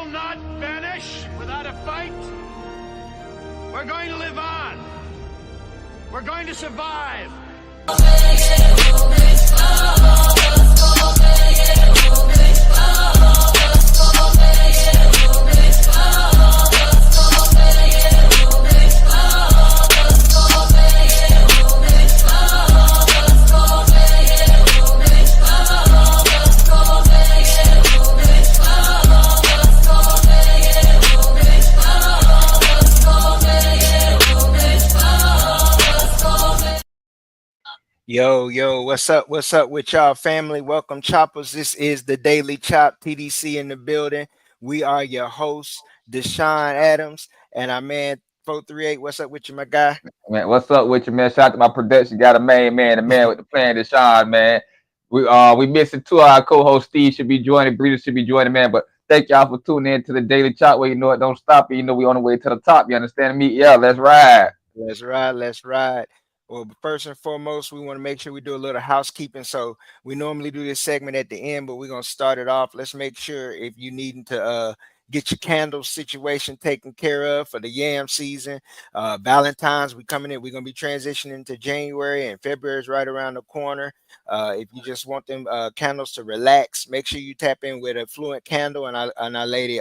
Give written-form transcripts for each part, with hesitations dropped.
will not vanish without a fight. We're going to live on. We're going to survive. Yo, what's up with y'all family? Welcome, choppers. This is the Daily Chop, TDC in the building. We are your hosts, Deshaun Adams, and our man 438. What's up with you, my guy? Man, what's up with you, man? Shout out to my production. Got a main man, the man with the plan, Deshaun, man. We missing two of our co-hosts. Steve should be joining, Breeder should be joining, man. But thank y'all for tuning in to the Daily Chop, where you know it don't stop. You know we on the way to the top. You understand me? Yeah, let's ride. Let's ride. Well, first and foremost, we want to make sure we do a little housekeeping. So we normally do this segment at the end, but we're gonna start it off. Let's make sure if you needing to get your candle situation taken care of for the yam season. Valentine's, we coming in. We're gonna be transitioning to January, and February is right around the corner. If you just want them candles to relax, make sure you tap in with a Fluent candle and our lady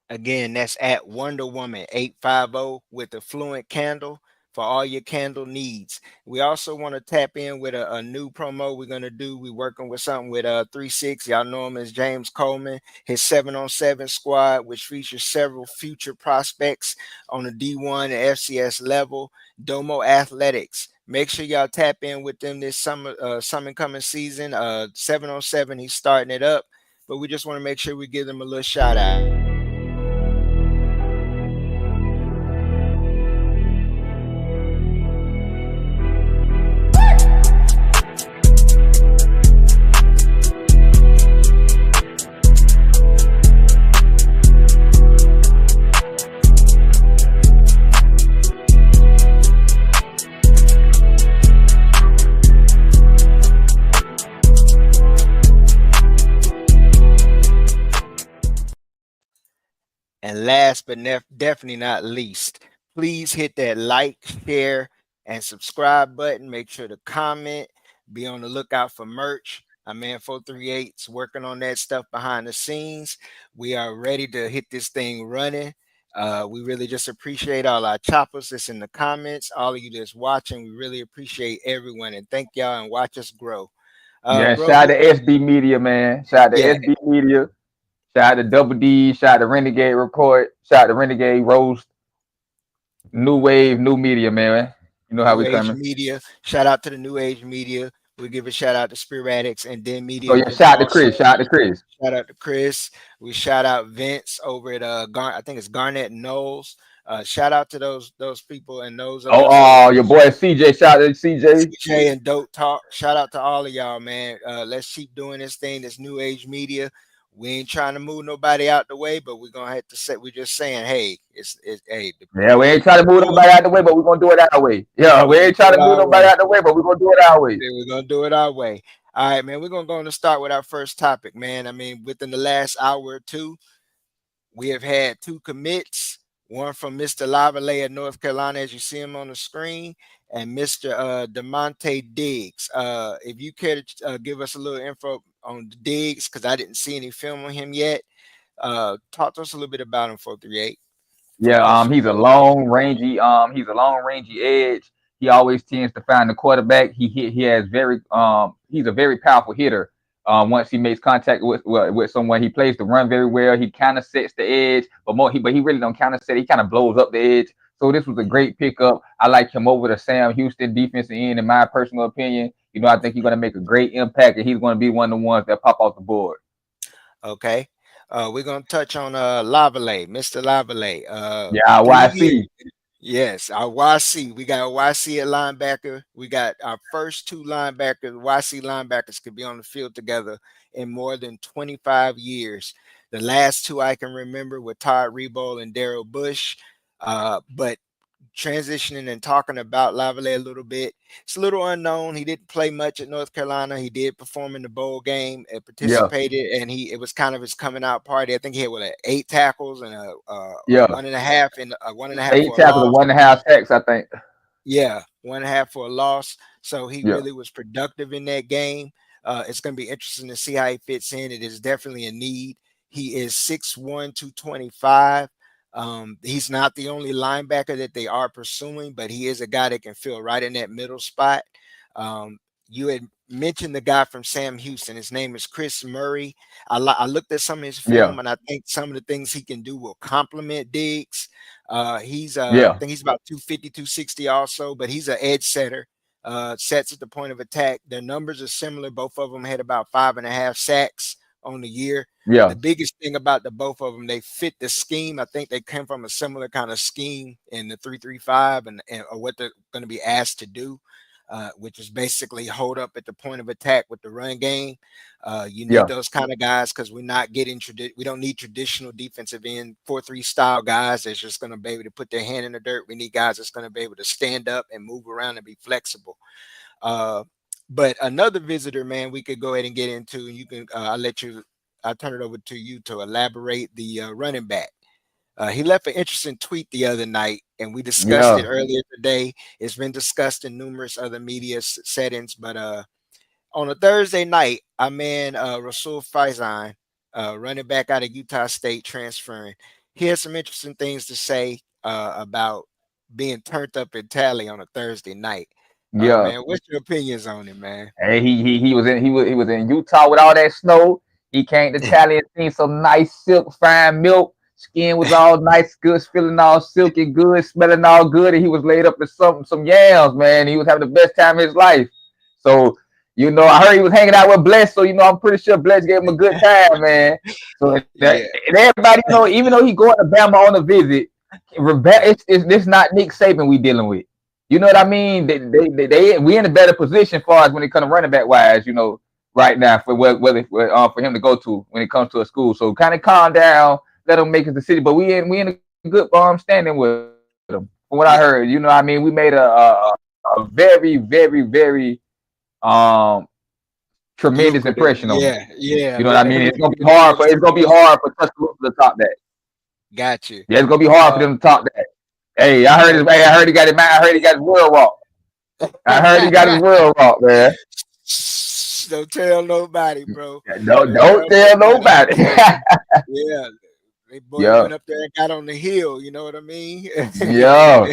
Again, that's at Wonder Woman 850 with the Fluent candle for all your candle needs. We also want to tap in with a new promo we're going to do. We're working with something with 36. Y'all know him as James Coleman, his 7-on-7 squad, which features several future prospects on the D1 and FCS level. Domo Athletics. Make sure y'all tap in with them this summer coming season. 7-on-7, he's starting it up. But we just want to make sure we give them a little shout out. And last but definitely not least, please hit that like, share, and subscribe button. Make sure to comment. Be on the lookout for merch. Our man 438's working on that stuff behind the scenes. We are ready to hit this thing running. We really just appreciate all our choppers that's in the comments. All of you that's watching, we really appreciate everyone. And thank y'all and watch us grow. Yeah, shout out to SB Media, man. Shout out to SB Media. Shout out to Double D. Shout out to Renegade Report. Shout out to Renegade Roast. New Wave, New Media, man. You know how we coming. Media. Shout out to the New Age Media. We give a shout out to Spiratics and then Media. Oh yeah, shout out to Chris. Shout out to Chris. We shout out Vince over at I think it's Garnett Knowles. Shout out to those people and those. Your boy CJ. Shout out to CJ and Dope Talk. Shout out to all of y'all, man. Let's keep doing this thing. This New Age Media. We ain't trying to move nobody out the way, but we're gonna have to say we're just saying, hey, we ain't trying to move nobody out the way, but we're gonna do it our way. Yeah, we ain't trying to move nobody out the way, but we're gonna do it our way. We're gonna do it our way. All right, man. We're gonna go and start with our first topic, man. I mean, within the last hour or two, we have had two commits. One from Mr. Lavallee of North Carolina, as you see him on the screen, and Mr. DeMonte Diggs. If you care to give us a little info on Diggs, because I didn't see any film on him yet. Talk to us a little bit about him, 438. Yeah, he's a long rangy edge. He always tends to find the quarterback. He has he's a very powerful hitter. Once he makes contact with someone, he plays the run very well. He kind of sets the edge, but he really don't kind of set. He kind of blows up the edge. So this was a great pickup. I like him over the Sam Houston defensive end, in my personal opinion. You know, I think he's going to make a great impact, and he's going to be one of the ones that pop off the board. Okay. We're going to touch on Lavallee, Mr. Lavallee. YC. Yes, our YC. We got a YC at linebacker. We got our first two linebackers. YC linebackers could be on the field together in more than 25 years. The last two I can remember were Todd Rebold and Daryl Bush. But transitioning and talking about Lavalley a little bit. It's a little unknown. He didn't play much at North Carolina. He did perform in the bowl game and Yeah, participated, and it was kind of his coming out party. I think he had 8 tackles and a yeah. 1.5 and a 1.5 8 for a tackles and loss. 1.5 sacks, I think. Yeah, 1.5 for a loss. So he Yeah, really was productive in that game. It's going to be interesting to see how he fits in. It is definitely a need. He is 6'1", 225. He's not the only linebacker that they are pursuing, but he is a guy that can fill right in that middle spot. You had mentioned the guy from Sam Houston. His name is Chris Murray. I looked at some of his yeah, film, and I think some of the things he can do will complement Diggs. I yeah, think he's about 250, 260 also, but he's an edge setter. Sets at the point of attack. Their numbers are similar. Both of them had about 5.5 sacks on the year. yeah, The biggest thing about the both of them, they fit the scheme. I think they came from a similar kind of scheme in the 3-3-5 and or what they're going to be asked to do, which is basically hold up at the point of attack with the run game. You need yeah, those kind of guys because we're not getting we don't need traditional defensive end 4-3 style guys that's just going to be able to put their hand in the dirt. We need guys that's going to be able to stand up and move around and be flexible. Uh, but another visitor, man, we could go ahead and get into, and you can, I'll turn it over to you to elaborate the running back. He left an interesting tweet the other night, and we discussed it yeah, earlier today. It's been discussed in numerous other media settings, but on a Thursday night, our man Rasul Faizan, running back out of Utah State, transferring, he had some interesting things to say about being turned up in Tally on a Thursday night. yeah. Man, what's your opinions on it, man? Hey, he was in Utah with all that snow. He came to Tally and seen some nice silk, fine milk. Skin was all nice, good, feeling all silky good, smelling all good, and he was laid up in some yams, man. He was having the best time of his life. So, I heard he was hanging out with Bless, so I'm pretty sure Bless gave him a good time, man. So Yeah, and everybody, even though he going to Bama on a visit, it's not Nick Saban we dealing with. You know what I mean? We in a better position far as when it comes to running back wise, right now for for him to go to when it comes to a school. So kind of calm down, let him make his decision. But we in a good standing with him. From what I heard, yeah, I mean, we made a very, very, very um tremendous lucrative. impression on him. Yeah, yeah, You know what I mean? very It's gonna be hard for lucrative Tuscaloosa to top that. Got you. Yeah, it's gonna be hard for Uh, them to top that. Hey, I heard he got it. I heard he got his world rock. I heard he got his world rock, man. don't tell nobody, bro. Don't Don't tell tell nobody. nobody. Yeah, they boy Yeah, went up there and got on the hill. You know what I mean? yeah,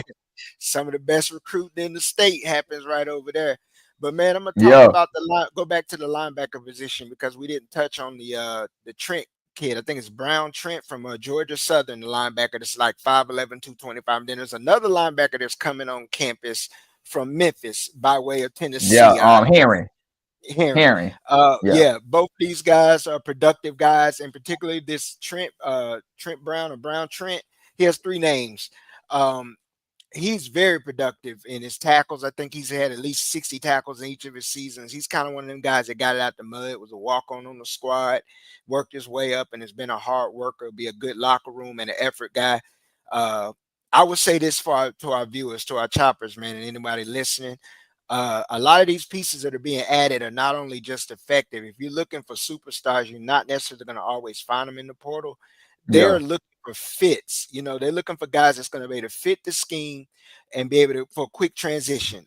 Some of the best recruiting in the state happens right over there. But man, I'm gonna talk yeah, about the line. Go back to the linebacker position because we didn't touch on the Trent kid. I think it's Brown Trent from Georgia Southern, the linebacker that's like 5'11", 225. And then there's another linebacker that's coming on campus from Memphis by way of yeah. Tennessee. Herring. Hearing. Yeah, Yeah, both these guys are productive guys, and particularly this Trent Brown or Brown Trent. He has three names. Um, he's very productive in his tackles. I think he's had at least 60 tackles in each of his seasons. He's kind of one of them guys that got it out the mud, was a walk-on the squad, worked his way up, and has been a hard worker, be a good locker room and an effort guy. Uh, I would say this to our viewers, to our choppers, man, and anybody listening. A lot of these pieces that are being added are not only just effective. If you're looking for superstars, you're not necessarily going to always find them in the portal. They're yeah, looking for fits. They're looking for guys that's going to be able to fit the scheme and be able to for a quick transition.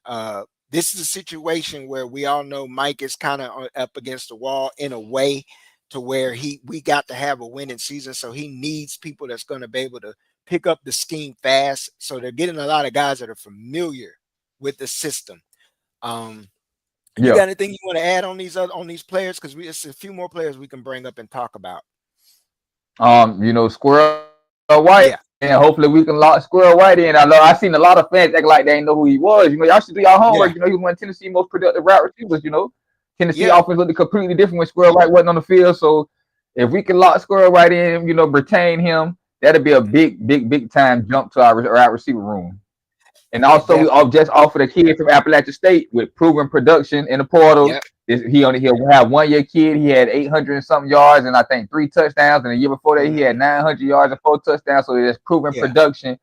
This is a situation where we all know Mike is kind of up against the wall in a way to where we got to have a winning season. So he needs people that's going to be able to pick up the scheme fast. So they're getting a lot of guys that are familiar with the system. Um, you yeah. got anything you want to add on these players? Because it's a few more players we can bring up and talk about. Squirrel White, Yeah, and hopefully we can lock Squirrel White in. I seen a lot of fans act like they didn't know who he was. Y'all should do y'all homework. yeah, He was one of Tennessee's most productive route receivers. Tennessee yeah. offense looked completely different when Squirrel White wasn't on the field. So if we can lock Squirrel White in, retain him, that'd be a big, big, big time jump to our receiver room. And Yeah, also, we all definitely. just offered a kid from Appalachian State with proven production in the portal. Yep. He'll have 1 year kid. He had 800 and something yards and I think 3 touchdowns. And the year before that, he had Hmm. 900 yards and 4 touchdowns. So there's proven Yeah. production.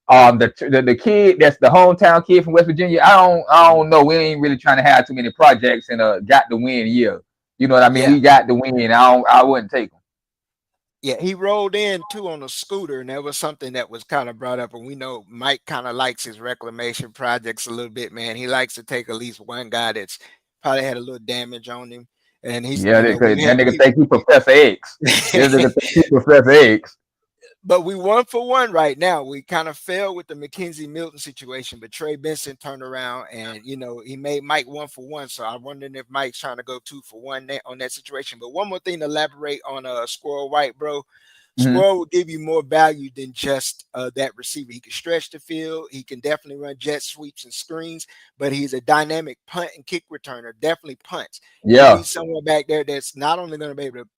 The kid that's the hometown kid from West Virginia. I don't know. We ain't really trying to have too many projects and got the win year. You know what I mean? Yeah. We got the win. I wouldn't take him. Yeah, he rolled in too on a scooter, and that was something that was kind of brought up. And we know Mike kind of likes his reclamation projects a little bit, man. He likes to take at least one guy that's probably had a little damage on him, and he's, Yeah, you know, that we had nigga think he Professor X. This nigga think he Professor X. but we 1-for-1 right now. We kind of failed with the McKenzie Milton situation, but Trey Benson turned around and he made Mike 1-for-1. So I'm wondering if Mike's trying to go 2-for-1 on that situation. But one more thing to elaborate on Squirrel White, bro. Mm-hmm. Squirrel will give you more value than just that receiver. He can stretch the field. He can definitely run jet sweeps and screens, but he's a dynamic punt and kick returner. Definitely punts. You Yeah, need someone back there that's not only going to be able to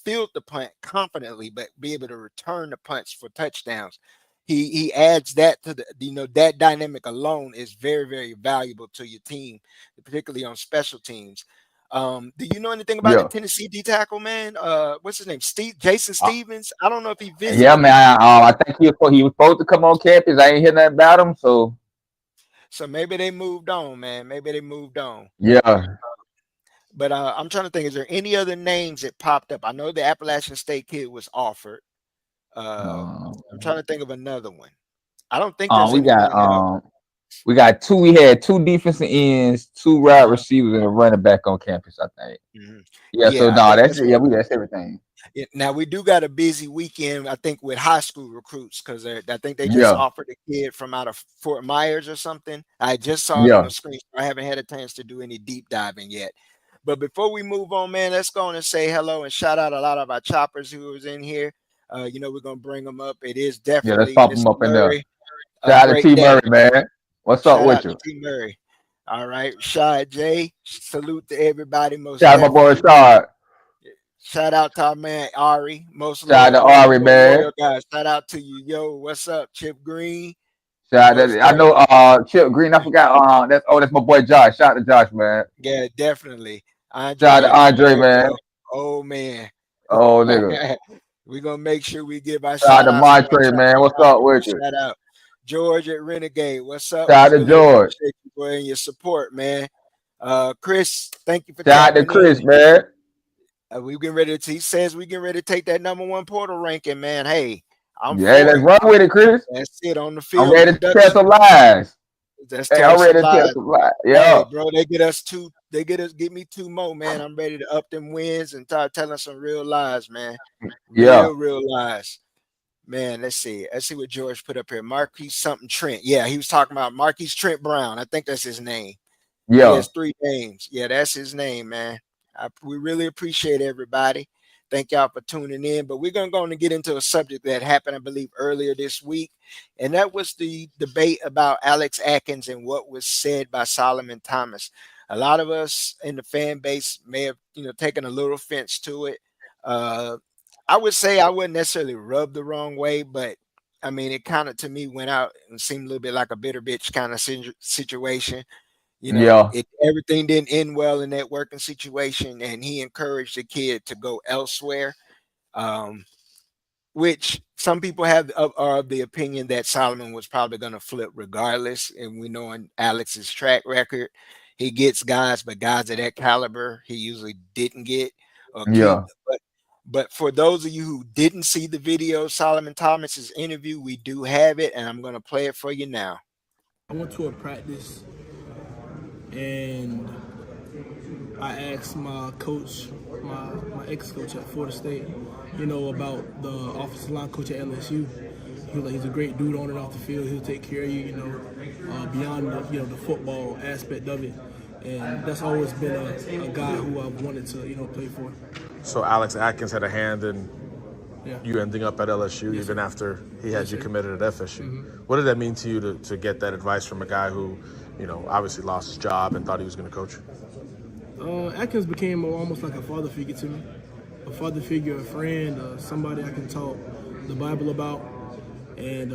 field the punt confidently, but be able to return the punts for touchdowns. He adds that to that dynamic alone is very, very valuable to your team, particularly on special teams. Do you know anything about the yeah. Tennessee D tackle, man? What's his name? Jason Uh, Stevens. I don't know if he yeah, visited this man. week, I think he was supposed to come on campus. I ain't hear nothing about him. So so maybe they moved on, man. Maybe they moved on. yeah. But I'm trying to think. Is there any other names that popped up? I know the Appalachian State kid was offered. Uh, Um, I'm trying to think of another one. I don't think there's we anyone got else. we got two. We had two defensive ends, two wide Uh-huh. receivers, and a running back on campus. I think. Mhm. Yeah. So Yeah, I no, think that's that's it. what. Yeah, that's everything. Now we do got a busy weekend, I think, with high school recruits because I think they just Yeah, offered a kid from out of Fort Myers or something. I just saw it on yeah, the screen. So I haven't had a chance to do any deep diving yet. But before we move on, man, let's go on and say hello and shout out a lot of our choppers who was in here. We're gonna bring them up. It is yeah. Let's definitely pop them Mr. up in there. Murray, a Shout out to great T day. Murray, man. What's up Shout with out to you? T Murray. All right, Shy J. Salute to everybody, most Shout out to my boy definitely. Shard. Shout out to our man Ari, most Shout out to one of the Ari, most man. loyal guys. Shout out to you, yo. What's up, Chip Green? Shout out Most to, I know definitely, Chip Green. I forgot. That's my boy Josh. Shout out to Josh, man. yeah, definitely. Shout out to Andre, Andre, man. oh man. Oh nigga. We're gonna make sure we give our Shout out shout to outs to our Montre, man. choppers. What's up Andre, with you? shout out. George at Renegade. What's up? We Shout out to really George. appreciate you boy and your support, man. Chris, thank you for Shout out to tapping in. Chris, man. We getting ready to. He says we getting ready to take that #1 portal ranking, man. Hey, I'm Yeah, for let's it. run with it, Chris. That's it on the I'm field ready to tell production. some lies. That's Hey, telling I'm some ready to tell lies. some lies. Hey, Yeah, bro, they get us two. They get me 2 more, man. I'm ready to up them wins and start telling some real lies, man. yeah, Real lies. Man, let's see. Let's see what George put up here. Marquise something Trent. Yeah, he was talking about Marquise Trent Brown. I think that's his name. He yeah, has 3 names. Yeah, that's his name, man. We really appreciate everybody. Thank y'all for tuning in. But we're going to go on and get into a subject that happened, I believe, earlier this week. And that was the debate about Alex Atkins and what was said by Solomon Thomas. A lot of us in the fan base may have, taken a little offense to it. I would say I wouldn't necessarily rub the wrong way, but I mean, it kind of to me went out and seemed a little bit like a bitter bitch kind of situation. yeah, Everything didn't end well in that working situation, and he encouraged the kid to go elsewhere. Um, which some people are of the opinion that Solomon was probably going to flip regardless. And we know in Alex's track record, he gets guys, but guys of that caliber, he usually didn't get or keep. yeah, But for those of you who didn't see the video, Solomon Thomas's interview, we do have it, and I'm going to play it for you now. I went to a practice and I asked my coach, my ex-coach at Florida State, about the offensive line coach at LSU. He was like, he's a great dude on and off the field. He'll take care of you, beyond the football aspect of it. And that's always been a guy who I've wanted to, play for. So Alex Atkins had a hand in you ending up at LSU Yes, even sir. after he had Yes, you sir. committed at FSU. Mm-hmm. What did that mean to you to get that advice from a guy who, obviously lost his job and thought he was going to coach? Atkins became almost like a father figure to me. A father figure, a friend, somebody I can talk the Bible about. And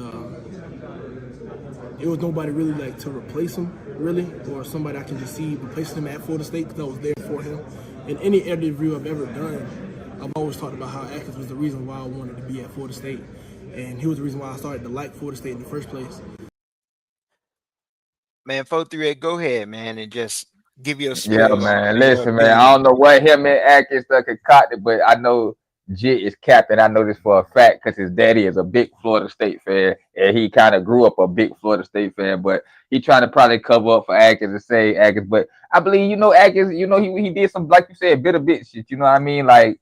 There was nobody really like to replace him, really, or somebody I can just see replacing him at Florida State because I was there for him. In any interview I've ever done, I've always talked about how Atkins was the reason why I wanted to be at Florida State, and he was the reason why I started to like Florida State in the first place. Man, 438, go ahead, man, and just give your Yeah, spiel man. and your Listen, man. I opinion. don't know what him and Atkins concocted, but I know Jit is captain. I know this for a fact because his daddy is a big Florida State fan, and he kind of grew up a big Florida State fan. But he trying to probably cover up for Atkins and say Atkins. But I believe Atkins. He did some, like you said, bit of bit shit. You know what I mean? Like,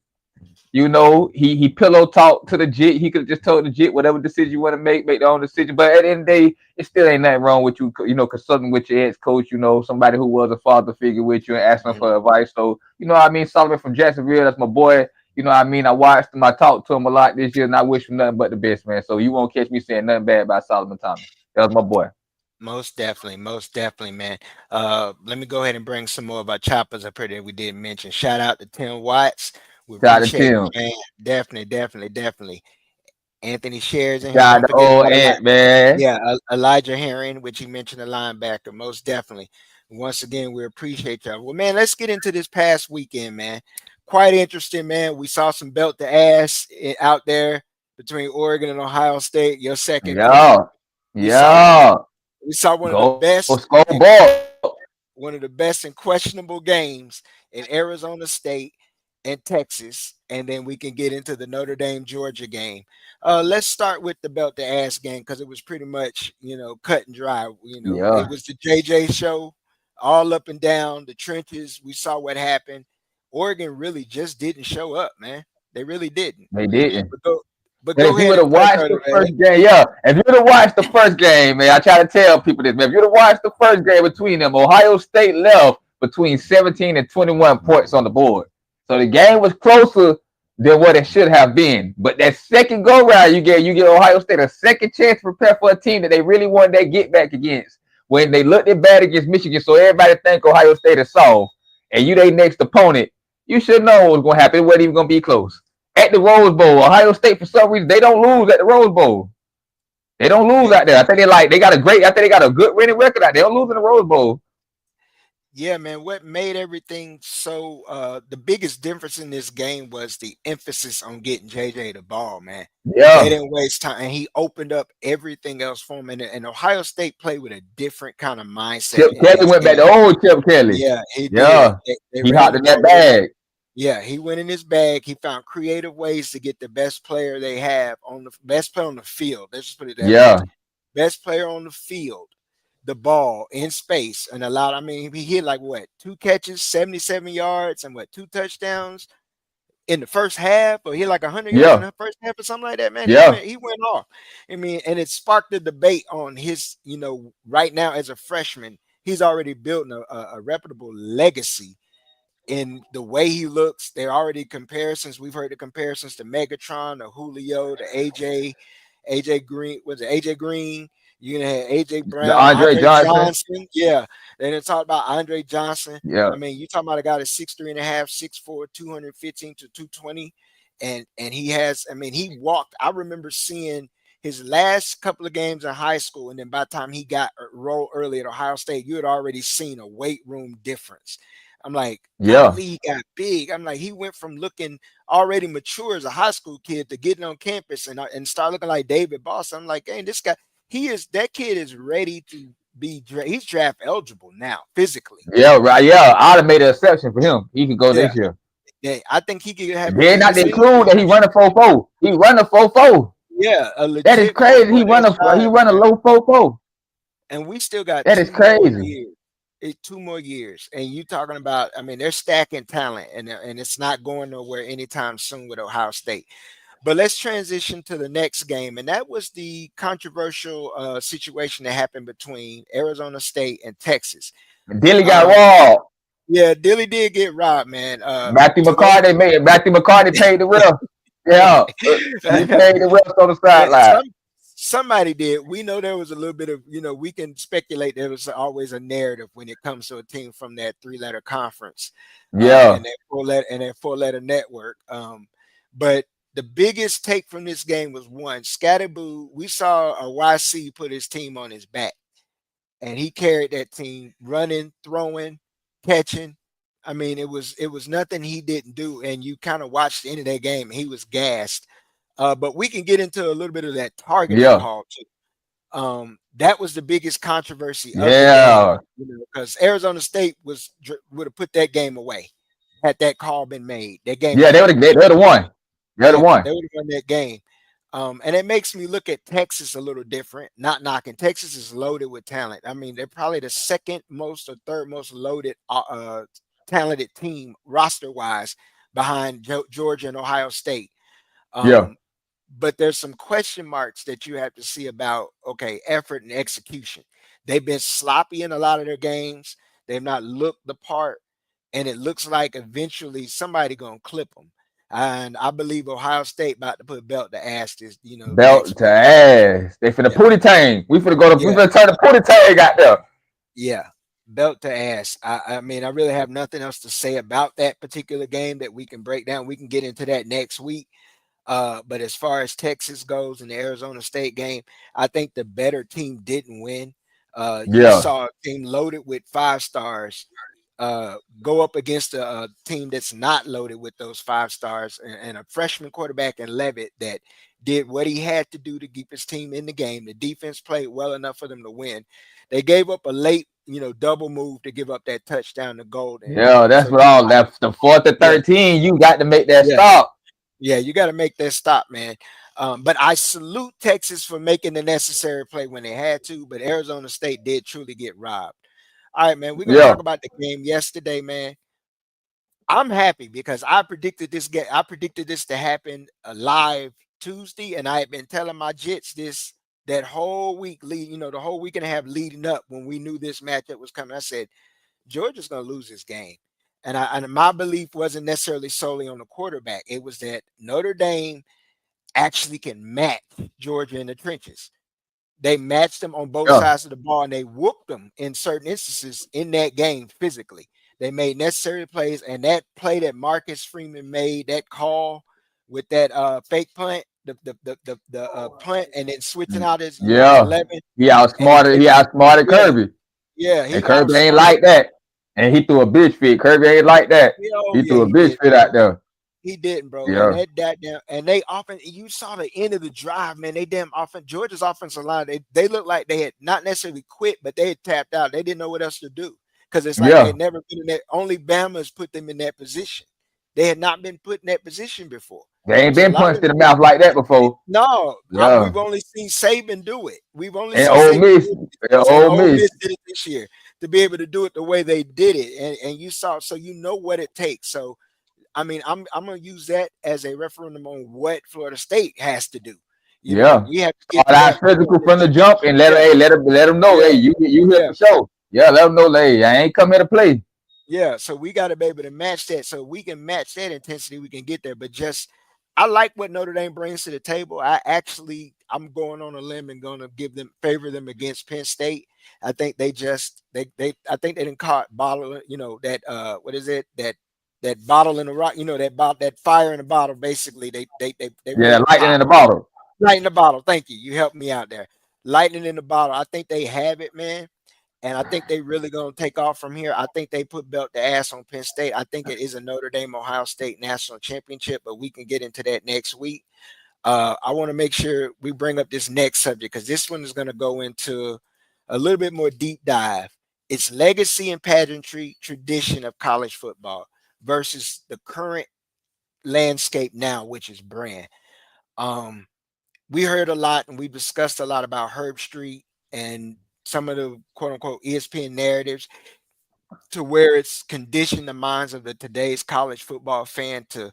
he pillow talked to the Jit. He could have just told the Jit whatever decision you want to make their own decision. But at the end of the day, it still ain't nothing wrong with you, consulting with your ex coach, somebody who was a father figure with you and asking for advice. So, what I mean, Solomon from Jacksonville, that's my boy. You know what I mean? I watched him, I talked to him a lot this year, and I wish him nothing but the best, man. So you won't catch me saying nothing bad about Solomon Thomas. That was my boy. Most definitely, man. Let me go ahead and bring some more of our choppers up here that we didn't mention. Shout out to Tim Watts. We Shout out to appreciate Tim. it, man. Definitely. Anthony shares in here. Shout out Don't to forget old about Ant, man. Elijah Herring, which he mentioned, the linebacker. Most definitely. Once again, we appreciate y'all. Well, man, let's get into this past weekend, man. Quite interesting, man. We saw some belt to ass out there between Oregon and Ohio State. Your second pick. Yeah. We saw Yeah. one of the Go best score ball. one of the best and questionable games in Arizona State and Texas, and then we can get into the Notre Dame Georgia game. Let's start with the belt to ass game because it was pretty much cut and dry. It Yeah. was the JJ show, all up and down the trenches. We saw what happened. Oregon really just didn't show up, man. They really didn't. They didn't. But go, but And go if you ahead would and have touch watched on the it, man. first game, yeah, if you would have watched the first game, man, I try to tell people this, man. If you would have watched the first game between them, Ohio State left between 17 and 21 points on the board. So the game was closer than what it should have been. But that second go round, you get Ohio State a second chance to prepare for a team that they really wanted that get back against. When they looked at bad against Michigan, so everybody think Ohio State is soft, and you their next opponent, you should know what was going to happen. It wasn't even going to be close. At the Rose Bowl, Ohio State, for some reason, they don't lose at the Rose Bowl. They don't lose out there. I think they got a good winning record out there. They don't lose in the Rose Bowl. Yeah, man. What made everything so the biggest difference in this game was the emphasis on getting JJ the ball, man. They Yeah. didn't waste time, and he opened up everything else for him. And Ohio State played with a different kind of mindset Chip in Kelly this went back game. to old Chip Kelly. Yeah, he did. Yeah. They He ran hopped the in that ball. bag. Yeah, he went in his bag. He found creative ways to get the best player they have on the best player on the field. Let's just put it that way. Yeah. Best player on the field, the ball in space, and allowed. I mean, he hit like what 2 catches, 77 yards, and what 2 touchdowns in the first half, or he had like 100 yards in Yeah. the first half or something like that. Man, Yeah. he went off. I mean, and it sparked the debate on his. Right now as a freshman, he's already built a reputable legacy in the way he looks. There are already comparisons. We've heard the comparisons to Megatron, to Julio, to AJ Green. Was it AJ Green? You're gonna have AJ The Brown, Andre Andre Johnson. Johnson. Yeah. Then they talk about Andre Johnson. Yeah. I mean, you talking about a guy that's 6'3 and a half, 6'4, 215 to 220. And he has, I mean, he walked. I remember seeing his last couple of games in high school, and then by the time he got rolled early at Ohio State, you had already seen a weight room difference. I'm like, Yeah. golly, he got big. I'm like, he went from looking already mature as a high school kid to getting on campus and start looking like David Boss. I'm like, hey, this guy, that kid is ready to he's draft eligible now physically. Yeah, right. Yeah. I'd have made an exception for him. He could go this year. Yeah, I think he could have. Then not to include that he run a 4.4. He run a 4.4. Yeah, a legit. That is crazy. He run a low 4.4. And we still got that is crazy. It's 2 more years, and you talking about? I mean, they're stacking talent, and it's not going nowhere anytime soon with Ohio State. But let's transition to the next game, and that was the controversial situation that happened between Arizona State and Texas. Dilly got robbed. Yeah, Dilly did get robbed, man. Matthew McCartney paid the ref. Yeah, he paid the refs on the sideline. Somebody did. We know there was a little bit of, we can speculate there was always a narrative when it comes to a team from that 3-letter conference. Yeah. And that 4-letter network. But the biggest take from this game was one, Scatterboo. We saw a YC put his team on his back. and he carried that team, running, throwing, catching. I mean, it was nothing he didn't do, and you kind of watched the end of that game. He was gassed. But we can get into a little bit of that targeting Yeah. call too. That was the biggest controversy of the game, Yeah. because Arizona State would have put that game away had that call been made. That game Yeah, was over. they're the one. They're the Yeah, one. they would have won that game. And it makes me look at Texas a little different. Not knocking. Texas is loaded with talent. I mean, they're probably the second most or third most loaded, talented team roster wise behind Georgia and Ohio State. Yeah. Um, but there's some question marks that you have to see about, okay, effort and execution. They've been sloppy in a lot of their games. They've not looked the part, and it looks like eventually somebody gonna clip them. And I believe Ohio State about to put belt to ass this, next Belt to week. ass. They finna Yeah, pootie tang. We yeah, finna turn the pootie tang out there. yeah. Belt to ass. I mean, I really have nothing else to say about that particular game that we can break down. We can get into that next week. But as far as Texas goes in the Arizona State game, I think the better team didn't win. You Yeah. saw a team loaded with 5 stars go up against a team that's not loaded with those 5 stars, and a freshman quarterback in Levitt that did what he had to do to keep his team in the game. The defense played well enough for them to win. They gave up a late, double move to give up that touchdown to Golden. Yeah, that's So what all that the 4th to yeah, 13. You got to make that yeah. stop. Yeah, you got to make that stop, man. But I salute Texas for making the necessary play when they had to, but Arizona State did truly get robbed. All right, man, we're going to Yeah. talk about the game yesterday, man. I'm happy because I predicted this game. I predicted this to happen live Tuesday, and I had been telling my Jits this that whole week the whole week and a half leading up when we knew this matchup was coming. I said, Georgia's going to lose this game. And my belief wasn't necessarily solely on the quarterback. It was that Notre Dame actually can match Georgia in the trenches. They matched them on both Yeah. sides of the ball, and they whooped them in certain instances in that game physically. They made necessary plays, and that play that Marcus Freeman made, that call with that fake punt, the punt, and then switching out his Yeah. 11, He and it, outsmarted. it He outsmarted yeah, Kirby. yeah, And he Kirby ain't outsmarted. like that. And he threw a bitch fit. Kirby ain't like that. Oh He yeah, threw a he bitch did, fit man. out there. He didn't, bro. And Yeah. that down, and they often you saw the end of the drive, man. They damn often Georgia's offensive line. They looked like they had not necessarily quit, but they had tapped out. They didn't know what else to do because it's like they Yeah. had never been in that. Only Bama's put them in that position. They had not been put in that position before. They ain't So a been lot of punched them in the kids, mouth like that before. no, Yeah. we've only seen Saban do it. We've only And seen Ole Saban Miss. do And it, and Ole Ole Miss. Miss did it this year to be able to do it the way they did it, and you saw, so you know what it takes. So I mean, I'm gonna use that as a referendum on what Florida State has to do. Yeah. We have to get Start to out that point physical where from the jump and yeah, let them know, hey, yeah, you here yeah, for sure. Yeah, let them know, hey, I ain't come here to play. yeah. So we got to be able to match that. So we can match that intensity. We can get there. But just, I like what Notre Dame brings to the table. I'm going on a limb and going to favor them against Penn State. I think I think they didn't caught bottle. That what is it that bottle in the rock. That fire in the bottle. Basically, they Yeah, really lightning pop. in the bottle. Light in the bottle. Thank you. You helped me out there. Lightning in the bottle. I think they have it, man. And I think they really gonna take off from here. I think they put belt to ass on Penn State. I think it is a Notre Dame Ohio State national championship, but we can get into that next week. I want to make sure we bring up this next subject because this one is going to go into a little bit more deep dive. It's legacy and pageantry tradition of college football versus the current landscape now, which is brand. Um, we heard a lot and we discussed a lot about Herb Street and some of the quote unquote ESPN narratives to where it's conditioned the minds of the today's college football fan to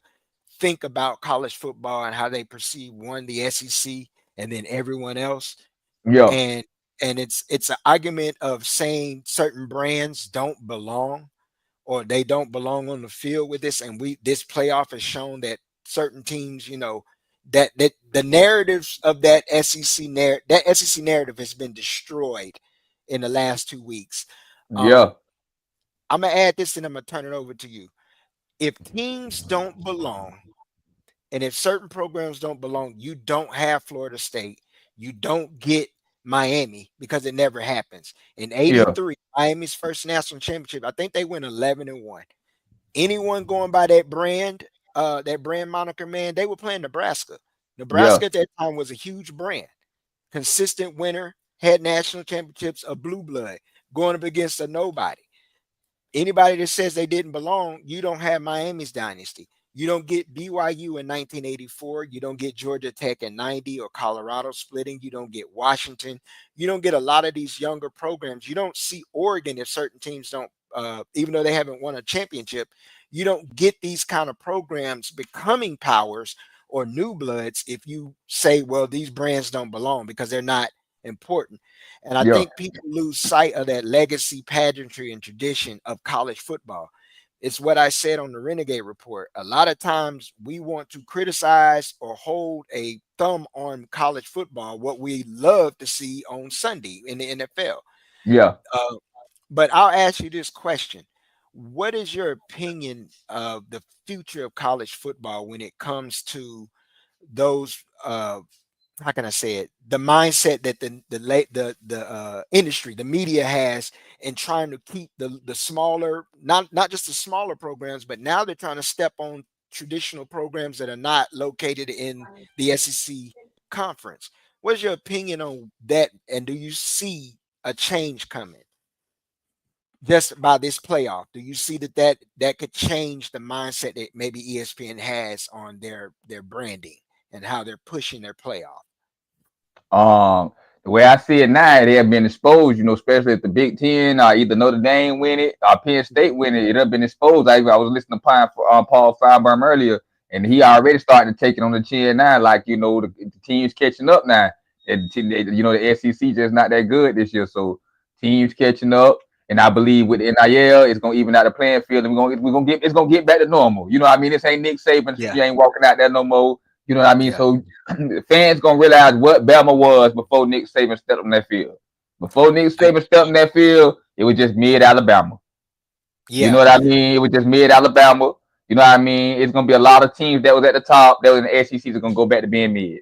think about college football and how they perceive the SEC and then everyone else. Yeah. And it's an argument of saying certain brands don't belong or they don't belong on the field with this. And this playoff has shown that certain teams, that the narratives of that SEC narrative has been destroyed in the last 2 weeks. Yeah. I'm gonna add this and I'm gonna turn it over to you. If teams don't belong, and if certain programs don't belong, you don't have Florida State. You don't get Miami because it never happens. In Yeah. '83, Miami's first national championship, I think they went 11-1. Anyone going by that brand moniker, man, they were playing Nebraska. Yeah. Nebraska at that time was a huge brand, consistent winner, had national championships, a blue blood, going up against a nobody. Anybody that says they didn't belong, you don't have Miami's dynasty. You don't get BYU in 1984. You don't get Georgia Tech in 90 or Colorado splitting. You don't get Washington. You don't get a lot of these younger programs. You don't see Oregon if certain teams don't, even though they haven't won a championship, you don't get these kind of programs becoming powers or new bloods if you say, well, these brands don't belong because they're not important. And I Yeah. think people lose sight of that legacy, pageantry, and tradition of college football. It's what I said on the Renegade Report. A lot of times we want to criticize or hold a thumb on college football, what we love to see on Sunday in the NFL. Yeah. Uh, but I'll ask you this question. What is your opinion of the future of college football when it comes to those how can I say it? The mindset that the industry, the media has in trying to keep the smaller, not just the smaller programs, but now they're trying to step on traditional programs that are not located in the SEC conference. What's your opinion on that? And do you see a change coming just by this playoff? Do you see that could change the mindset that maybe ESPN has on their branding and how they're pushing their playoff? The way I see it now, they have been exposed, especially if the Big Ten, either Notre Dame win it or Penn State win it. It have been exposed. I was listening to Paul Feinbaum earlier, and he already started to take it on the chin now. Like, the teams catching up now. And, the SEC just not that good this year. So teams catching up. And I believe with NIL, it's gonna even out the playing field, and it's gonna get back to normal. You know what I mean? This ain't Nick Saban. Yeah, You ain't walking out there no more. You know what I mean? yeah, So the fans gonna realize what Bama was before Nick Saban stepped on that field. Before Nick I, Saban stepped on that field, it was just mid Alabama. You know yeah, what I mean? It was just mid Alabama. You know what I mean? It's gonna be a lot of teams that was at the top that was in the SEC are gonna go back to being mid.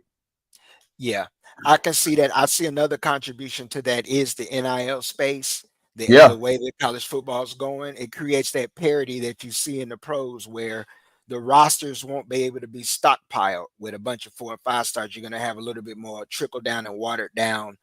yeah. I can see that. I see another contribution to that is the NIL space, the Yeah, way that college football is going. It creates that parity that you see in the pros where the rosters won't be able to be stockpiled with a bunch of 4 and 5 stars. You're going to have a little bit more trickle down and watered down.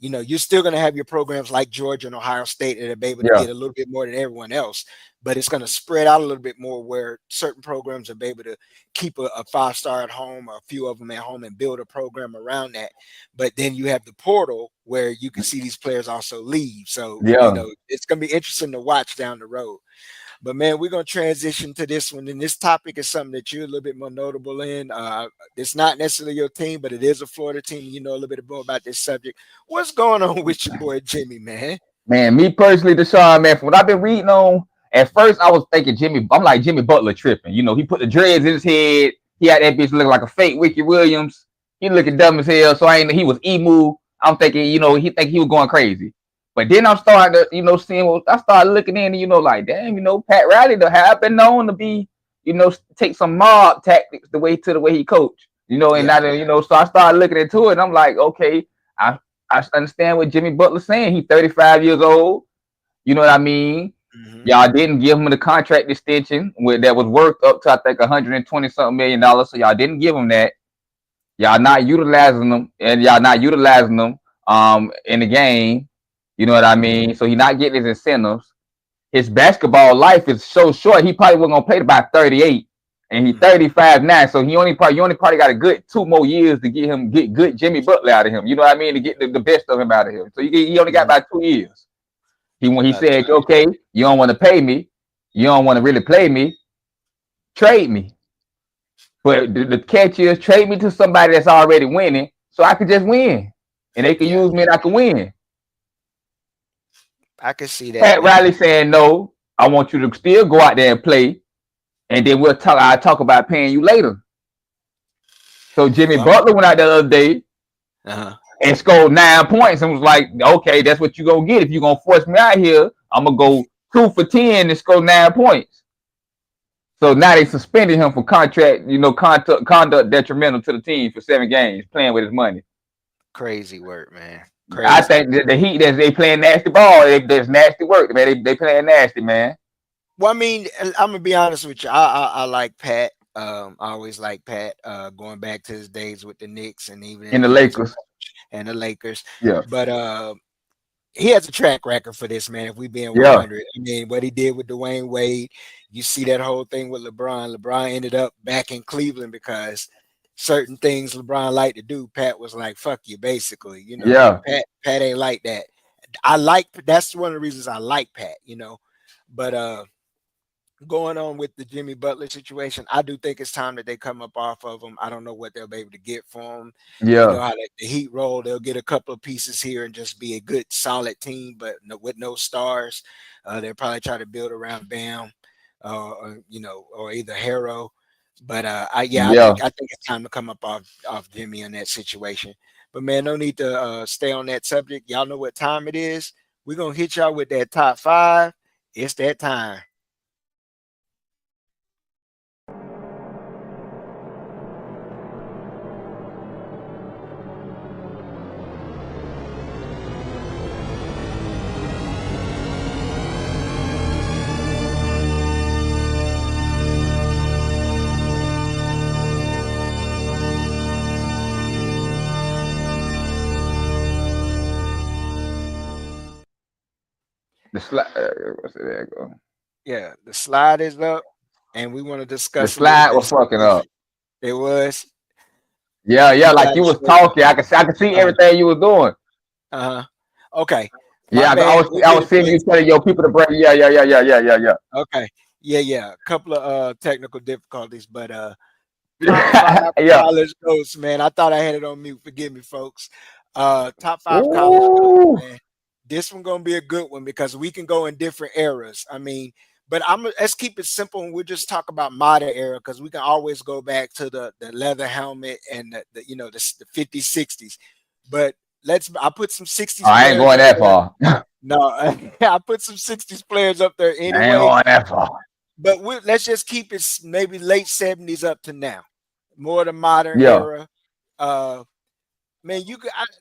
You're still going to have your programs like Georgia and Ohio State that are able to yeah, get a little bit more than everyone else, but it's going to spread out a little bit more where certain programs are able to keep a 5 star at home or a few of them at home and build a program around that. But then you have the portal where you can see these players also leave. So, yeah. it's going to be interesting to watch down the road. But man, we're gonna transition to this one, and this topic is something that you're a little bit more notable in. It's not necessarily your team, but it is a Florida team. You know a little bit more about this subject. What's going on with your boy Jimmy, man? Man, me personally, Deshaun, man, from what I've been reading on, at first I was thinking I'm like Jimmy Butler tripping. He put the dreads in his head. He had that bitch looking like a fake Ricky Williams. He looking dumb as hell. So he was emu. I'm thinking, he think he was going crazy. But then I'm starting to, seeing what I started looking in, and, like, damn, Pat Riley have been known to be, take some mob tactics the way he coached, and Yeah. not, so I started looking into it, and I'm like, okay, I understand what Jimmy Butler's saying. He's 35 years old. You know what I mean? Mm-hmm. Y'all didn't give him the contract extension that was worth up to, I think, $120 something million. So y'all didn't give him that. Y'all not utilizing them, and y'all not utilizing them in the game. You know what I mean? So he's not getting his incentives. His basketball life is so short. He probably wasn't gonna play to about 38, and he's 35 now. So you only probably got a good 2 more years to get good Jimmy Butler out of him. You know what I mean? To get the best of him out of him. So he only got about 2 years. When he That's said, right. okay, you don't want to pay me, you don't want to really play me, trade me. But the catch is trade me to somebody that's already winning, so I could just win, and they can Yeah, use me, and I can win. I can see that, Pat man. Riley saying no. I want you to still go out there and play, and then I'll talk about paying you later. So Jimmy Well, Butler went out the other day uh-huh. and scored 9 points and was like, okay, that's what you're gonna get. If you're gonna force me out here, I'm gonna go 2 for 10 and score 9 points. So now they suspended him for conduct detrimental to the team for 7 games, playing with his money. Crazy work, man. I Crazy. think the Heat that they playing nasty ball. There's nasty work, man. They playing nasty, man. Well, I mean, I'm gonna be honest with you. I like Pat. I always like Pat. Going back to his days with the Knicks and even In the when he was Lakers. and the Lakers. Yeah. But he has a track record for this, man. If we being Yeah. 100, I mean, what he did with Dwayne Wade, you see that whole thing with LeBron. LeBron ended up back in Cleveland because certain things LeBron liked to do. Pat was like, "Fuck you," basically. Yeah. Pat ain't like that. That's one of the reasons I like Pat. But going on with the Jimmy Butler situation, I do think it's time that they come up off of him. I don't know what they'll be able to get for him. You know Yeah. how the Heat roll, they'll get a couple of pieces here and just be a good solid team, but with no stars. They'll probably try to build around Bam, or either Harrow. But I Yeah. think it's time to come up off Jimmy in that situation. But man, no need to stay on that subject. Y'all know what time it is. We're gonna hit y'all with that top five. It's that time. The slide. There you go. Yeah, the slide is up, and we want to The discuss a little slide bit was of fucking stuff. up. It was. Yeah, yeah. You Like got you it was straight. talking, I could see everything you was doing. Uh-huh. Okay. My Yeah, bad. We'll I get was into seeing that. you telling your people to break. Yeah, yeah, yeah, yeah, yeah, yeah, Okay. Yeah. A couple of technical difficulties, but top five yeah. Yeah. college goats, man. I thought I had it on mute. Forgive me, folks. Top five college goats, Ooh. man. This one gonna be a good one because we can go in different eras. I mean, but let's keep it simple and we'll just talk about modern era because we can always go back to the leather helmet and the 50s, 60s. But I put some 60s I ain't players going up that there. far. No, I put some 60s players up there I ain't anyway. going that far. But let's just keep it maybe late 70s up to now. More the modern Yeah. era. Uh Man,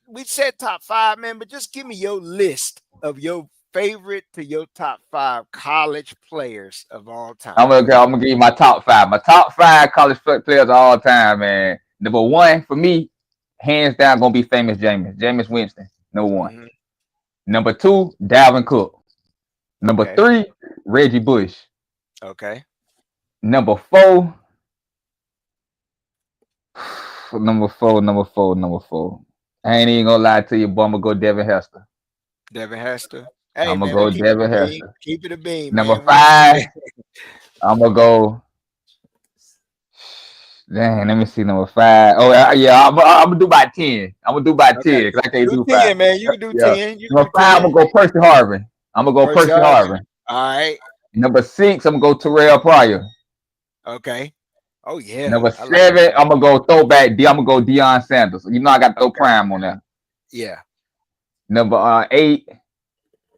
we said top five, man, but just give me your list of your favorite to your top five college players of all time. I'm gonna give you my top five. My top five college players of all time, man. Number one for me, hands down, gonna be famous Jameis Winston. Number one. Hmm. Number two, Dalvin Cook. Number Okay. three, Reggie Bush. Okay. Number four, number four. I ain't even gonna lie to you, but I'm gonna go Devin Hester. Devin Hester. Hey, I'm gonna man, we'll go keep it a Devin beam. Hester. Keep it a beam, Number man. five, I'm gonna go. Dang, let me see number five. Oh yeah, I'm gonna do by 10. I'm gonna do by Okay. 10 because I can't Do do five. 10, man. You can do Yeah. 10. You can Number do five, I'm 10. gonna go Percy Harvin. I'm gonna go Percy Percy Harvin. Harvin. All right. Number six, I'm gonna go Terrell Pryor. Okay. Oh, yeah. Number I like that. seven, I'm gonna go throwback. I'm gonna go Deion Sanders. You know I got to throw Okay. prime on there. Yeah. Number eight,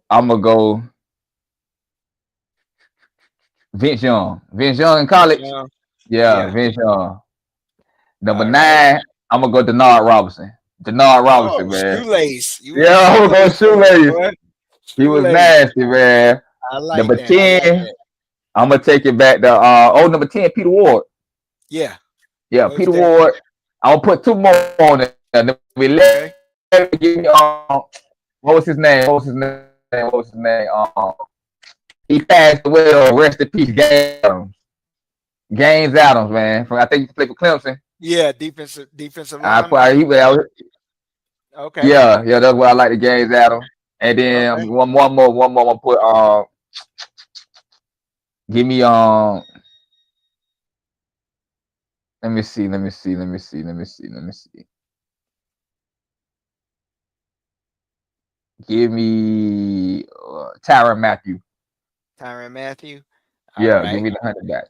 I'm gonna go Vince Young. Vince Young in Vince college. Young. Yeah, Yeah. Vince Young. Number All right. nine, I'm gonna go Denard Robinson. Denard Robinson, Oh, man. shoelace. You went Yeah, I'm gonna go shoelace on it, Shoelace. boy. He was Shoelace. nasty, man. I like Number that. I like 10, that. I'm gonna take it back to number 10, Peter Ward. Yeah, Yeah, most Peter definitely. Ward. I'll put two more on it. Number 11, Okay. give me, what was his name? He passed away. Rest in peace, Gaines Adams. Gaines Adams, man. I think he played for Clemson. Yeah, defensive I lineman. probably Okay. yeah, that's where I like the Gaines Adams. And then Okay. one more. I'm gonna put give me let me see. Give me Tyrann Mathieu. Tyrann Mathieu. All Yeah, give right. me the 100 back.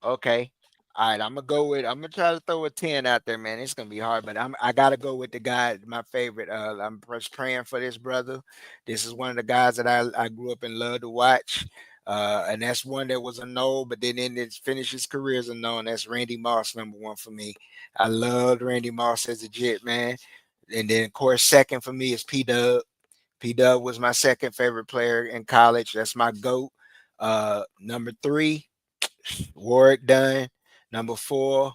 Okay. All right. I'm gonna try to throw a 10 out there, man. It's gonna be hard, but I gotta go with the guy, my favorite. I'm just praying for this brother. This is one of the guys that I grew up and loved to watch. And that's one that was a no, but then finished his career as a no, and that's Randy Moss, number one for me. I loved Randy Moss as a Jet, man. And then, of course, second for me is P-Dub. P-Dub was my second favorite player in college. That's my GOAT. Number 3, Warwick Dunn. Number 4,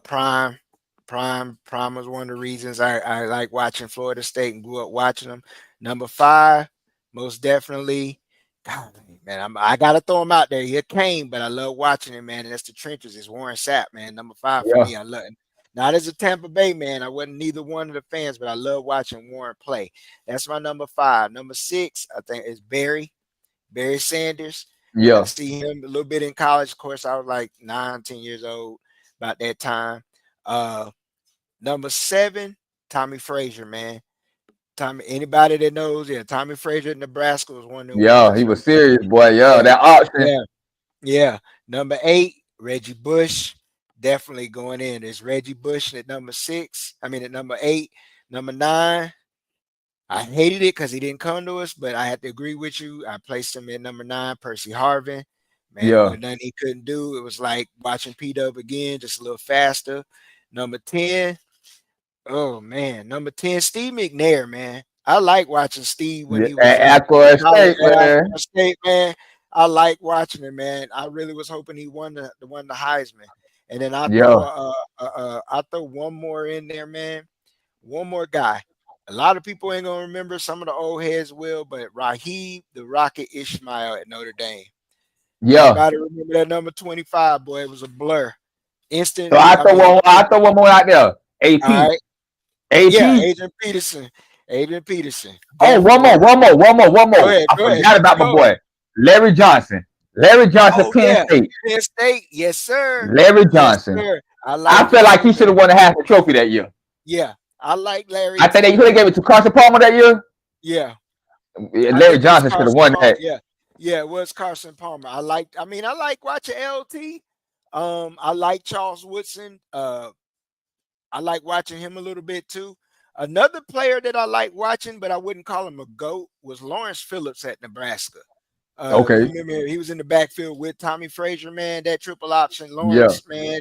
Prime. Prime was one of the reasons I like watching Florida State and grew up watching them. Number 5, most definitely, God, man, I gotta throw him out there. He came, but I love watching him, man. And that's the trenches. It's Warren Sapp, man. Number 5 for Yeah. me. I love him. Not as a Tampa Bay man. I wasn't neither one of the fans, but I love watching Warren play. That's my number 5. Number 6, I think, is Barry Sanders. Yeah. I see him a little bit in college. Of course, I was like 9, 10 years old about that time. Number 7, Tommy Frazier, man. Anybody that knows, Tommy Frazier at Nebraska was one of them. Yeah, he was serious, boy. Yeah, that option. Yeah. Number 8, Reggie Bush. Definitely going in. It's Reggie Bush at number 6. I mean, at number 8. Number 9, I hated it because he didn't come to us, but I had to agree with you. I placed him at number 9, Percy Harvin. Man, Yeah. nothing he couldn't do. It was like watching P-Dub again, just a little faster. Number 10, oh man, number 10, Steve McNair, man. I like watching Steve when he was at State, man. I like watching him, man. I really was hoping he won the Heisman. And then I throw one more in there, man. One more guy. A lot of people ain't gonna remember. Some of the old heads will, but Raheem the Rocket Ishmael at Notre Dame. Yeah. Everybody remember that number 25, boy. It was a blur. Instantly. So I throw one more out there. AP. All right. AP. Yeah, Adrian Peterson. Oh, one more. Go ahead, I forgot about my boy. Larry Johnson. Penn State. Penn State, yes, sir. Larry Johnson. Yes, sir. I feel like he should have won a half a trophy that year. Yeah, I like Larry. I think they could have gave it to Carson Palmer that year. Yeah. Larry Johnson should have won that. Yeah, it was Carson Palmer. I like watching LT. I like Charles Woodson. I like watching him a little bit too. Another player that I like watching, but I wouldn't call him a GOAT, was Lawrence Phillips at Nebraska. Okay. Remember, he was in the backfield with Tommy Frazier, man. That triple option, Lawrence, man.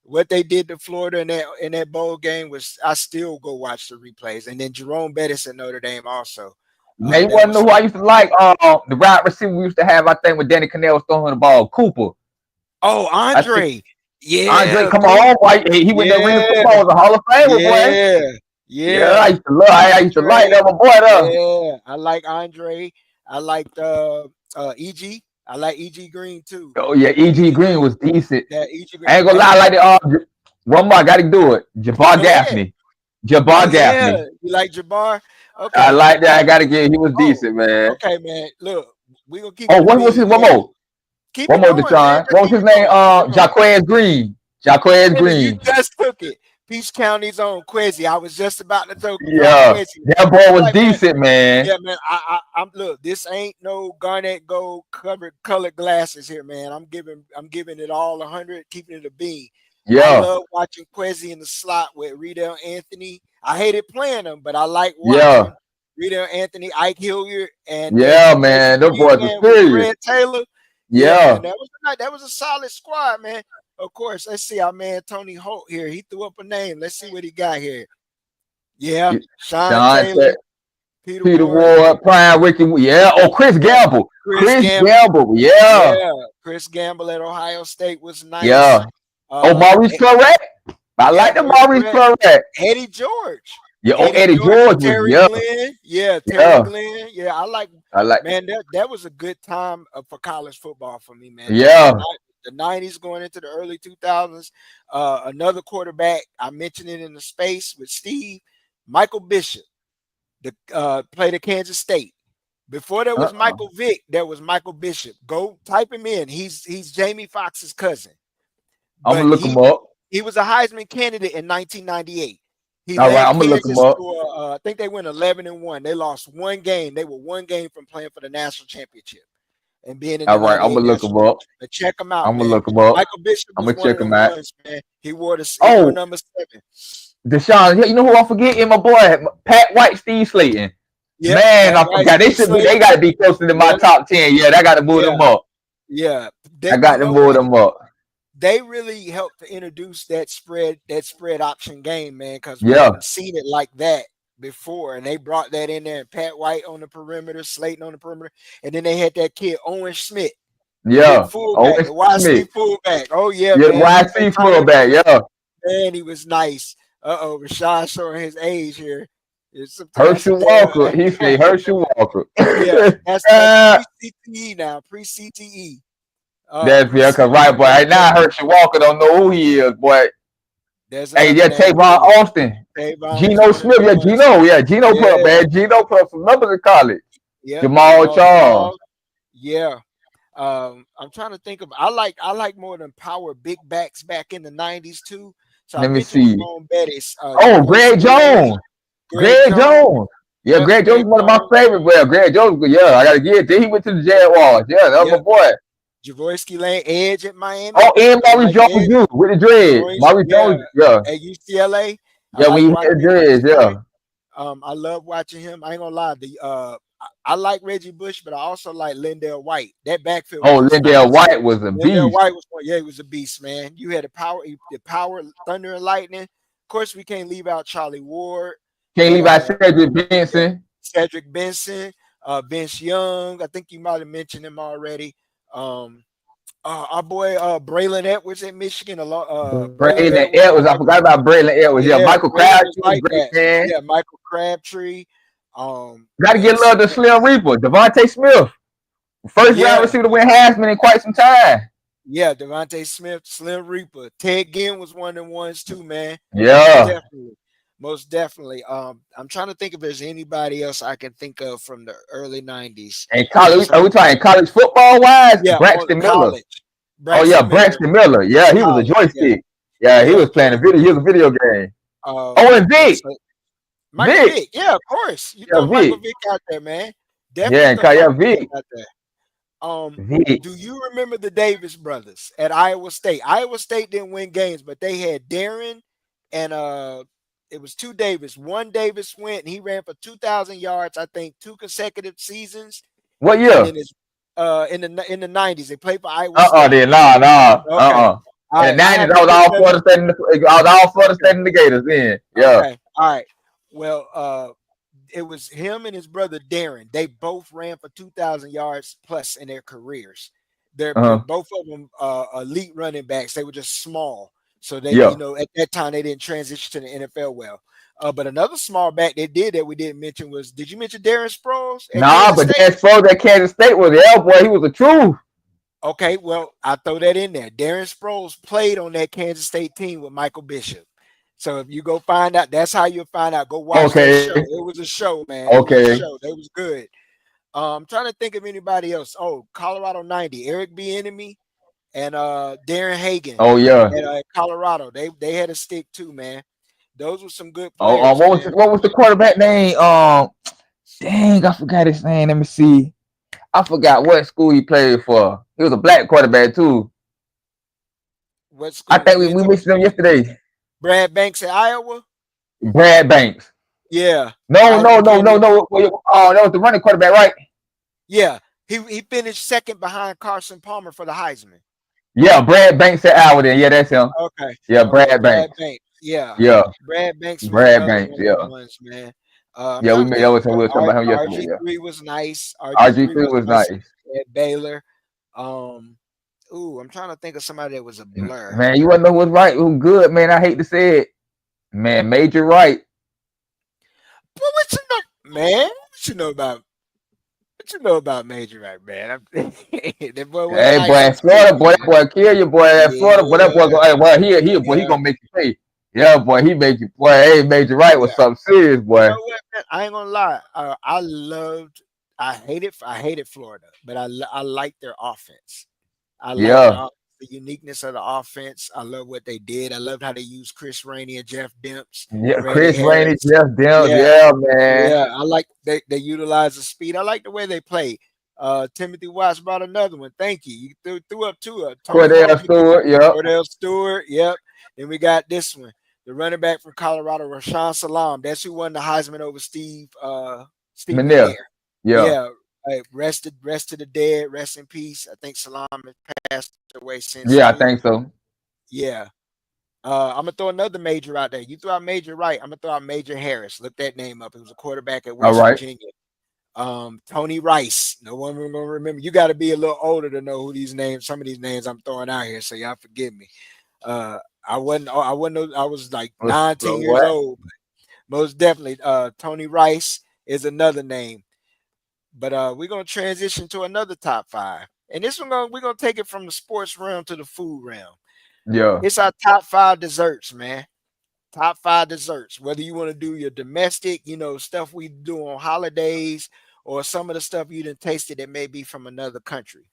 What they did to Florida in that bowl game was, I still go watch the replays. And then Jerome Bettis at Notre Dame also. They wasn't who I used to like. The wide receiver we used to have, I think, when Danny Cannell was throwing the ball, Cooper. Oh, Andre. Yeah. Andre, come on, boy. He went to Arena Football, was a Hall of Famer, boy. Yeah. I used to like that, my boy, though. Yeah, I like Andre. I liked EG. I like E.G. Green too. Oh yeah, E.G. Green was decent. Yeah, E.G. Green. I ain't gonna lie, I like it. One more, I gotta do it. Jabbar Gaffney. Gaffney. Yeah. You like Jabbar? Okay. I like that. I gotta get. He was decent, man. Okay, man. Look, we gonna keep. Oh, what was his? One more. One more, Deshaun. What was his name? Jaquez Green. You just took it. Peach County's own Quezzy. I was just about to throw. Yeah, that boy was decent, man. Yeah, man. I'm look. This ain't no garnet gold colored glasses here, man. I'm giving it all 100, keeping it a bean. Yeah, I love watching Quezzy in the slot with Riedel Anthony. I hated playing them, but I like watching. Yeah. Riedel Anthony, Ike Hilliard, and man, those boys are serious. Red Taylor. Yeah, that was a solid squad, man. Of course, let's see our man Tony Holt here. He threw up a name. Let's see what he got here. Yeah, Sean Taylor, Peter Ward, Brian Ricky. Yeah. Oh, Chris Gamble. Chris Gamble. Yeah. Chris Gamble at Ohio State was nice. Yeah. Maurice Claret. I like the Maurice Claret. Eddie George. Yeah. Eddie George. Terry Glenn. Yeah. Terry Glenn. Yeah. I like. Man, that was a good time for college football for me, man. Yeah. The 90s going into the early 2000s. Another quarterback, I mentioned it in the space with Steve, Michael Bishop, played at Kansas State. Before there was Michael Vick, there was Michael Bishop. Go type him in. He's Jamie Foxx's cousin. I'm gonna look him up. He was a Heisman candidate in 1998. All right, I'm gonna look him up. I think they went 11-1. They lost one game. They were one game from playing for the national championship. And being in all right, I'm gonna look him up. But check him out. I'm gonna look him up. Michael Bishop. I'm gonna check him out. Man. He wore the number 7. Deshaun, you know who I'm forgetting? My boy Pat White, Steve Slayton. Yeah, man, I forgot. They got to be closer to my top 10. Yeah, I got to move them up. Yeah, I got to move them up. they really helped to introduce that spread option game, man, because we Yeah, hadn't seen it like that before. And they brought that in there, and Pat White on the perimeter, Slayton on the perimeter, and then they had that kid Owen Schmidt, the big yeah. fullback, Owen the YC Smith. fullback. Oh yeah, Yeah, man. YC Tight end fullback. coach. Yeah. Man, he was nice. Rashad showing his age here. That's a Herschel damn. Walker. He said Herschel Walker. Yeah, that's uh, pre-CTE now, pre-CTE. that's yeah, cause right, boy. Right now Herschel Walker don't know who he is, boy. There's Hey, another yeah, name Tavon for you. Austin. Tavon was Geno one of Smith. the Yeah, ones. Geno. Yeah, Geno put up, Yeah, man. Geno put up some numbers in college. yeah. Jamal Charles. Charles. Yeah. I'm trying to think of. I like more than power big backs back in the '90s too. So I Let me mentioned see. Jerome Bettis, Oh, Greg Javorsky Lane, Jones. Greg Greg Jones. Jones. Yeah, Yep, Greg Jones Greg is one of my Jones. favorite. Well, Greg Jones, yeah, I gotta give it. Then he went to the Jaguars. Yeah, that was my Yep, boy. Javorsky Lane, Edge at Miami. Oh, and I Maurice like Jones Edge. too, with the dreads. Maurice Yeah, Jones, yeah. at UCLA. I Yeah, when like he had watching the him at dreads, UCLA. yeah. I love watching him. I ain't gonna lie. I like Reggie Bush, but I also like Lindell White. That backfield was Oh, just Lindell nice. White was a Lindell beast. White was one. Yeah, he was a beast, man. You had the power, thunder and lightning. Of course, we can't leave out Charlie Ward Can't and leave out Cedric Benson. Cedric Benson, Vince Young. I think you might have mentioned him already. Our boy Braylon Edwards at Michigan. Braylon Braylon Edwards. Edwards. I forgot about Braylon Edwards. Yeah, Yeah, Michael Braylon Crabtree was was like great, that. man. Yeah, Michael Crabtree. Got to get love to Slim Reaper. Devontae Smith. First round receiver to win Heisman in quite some time. Yeah, Devontae Smith, Slim Reaper. Ted Ginn was one of the ones too, man. Yeah. Most definitely. I'm trying to think if there's anybody else I can think of from the early '90s. And college, are we talking college football wise? Yeah, Braxton Miller. Braxton Braxton Miller. Yeah, he was a joystick. Yeah, he was playing a video. He was a video game. And Vic. Michael Vick. Yeah, of course. You throw Michael Vick out there, man. Definitely Vick out there. Do you remember the Davis brothers at Iowa State? Iowa State didn't win games, but they had Darren and it was two Davis. One Davis went and he ran for 2,000 yards, I think, 2 consecutive seasons. What year? And then in the 90s, they played for Iowa State. Okay. In the 90s, I was all Florida State and the Gators then. Yeah. Okay. All right. Well, it was him and his brother Darren. They both ran for 2,000 yards plus in their careers. They're both of them elite running backs. They were just small, so they at that time they didn't transition to the NFL well. But another small back they did that we didn't mention was, did you mention Darren Sproles? Nah, but Darren Sproles at Kansas State was the boy. He was the truth. Okay, well, I throw that in there. Darren Sproles played on that Kansas State team with Michael Bishop. So if you go find out, that's how you'll find out. Go watch that show. It was a show, man. Okay. It was a show. That was good. I'm trying to think of anybody else. Oh, Colorado 90, Eric Bieniemy and Darren Hagen. Oh, yeah. At Colorado. They had a stick too, man. Those were some good players. What was the quarterback name? Dang, I forgot his name. Let me see. I forgot what school he played for. He was a black quarterback too. What school? I think we mentioned him yesterday. Brad Banks at Iowa? Brad Banks. Yeah. No. Oh, that was the running quarterback, right? Yeah. He finished second behind Carson Palmer for the Heisman. Yeah, Brad Banks at Iowa then. Yeah, that's him. Okay. Yeah, Brad Banks. Yeah. Brad Banks. Brad Banks, ones, man. We were talking about him yesterday. RG3 was nice. RG3 was nice. At Baylor. I'm trying to think of somebody that was a blur. Man, you wanna know who's right? Who good, man? I hate to say it. Man, Major Wright. But what you know about Major Wright, man? That boy was nice. Florida boy, that boy kill you, boy. That Florida boy, that boy go, he gonna make you pay. Yeah, boy, he make you boy. Hey, Major Wright was something serious, boy. You know what, man? I ain't gonna lie. I hated Florida, but I liked their offense. I liked the uniqueness of the offense. I love what they did. I loved how they used Chris Rainey and Jeff Demps. Yeah, Chris Rainey, Jeff Demps. Yeah, man. Yeah, I like they utilize the speed. I like the way they play. Timothy Watts brought another one. Thank you. You threw up two. Cordell Stewart. Yep. Cordell Stewart. Yep. Then we got this one. The running back from Colorado, Rashawn Salam. That's who won the Heisman over Steve Meniere. Yeah. Rest to the dead. Rest in peace. I think Salam has passed away since. Yeah, I think so. Yeah. I'm gonna throw another major out there. You throw out Major Wright. I'm gonna throw out Major Harris. Look that name up. He was a quarterback at All West right. Virginia. Tony Rice. No one will remember. You got to be a little older to know who these names. Some of these names I'm throwing out here, so y'all forgive me. I wasn't. I was like 9, 10 years What? old. Most definitely. Tony Rice is another name. But we're gonna transition to another top 5, and this one we're gonna take it from the sports realm to the food realm. Yeah. It's our top 5 desserts, man. Top 5 desserts. Whether you want to do your domestic, stuff we do on holidays, or some of the stuff you done tasted that may be from another country.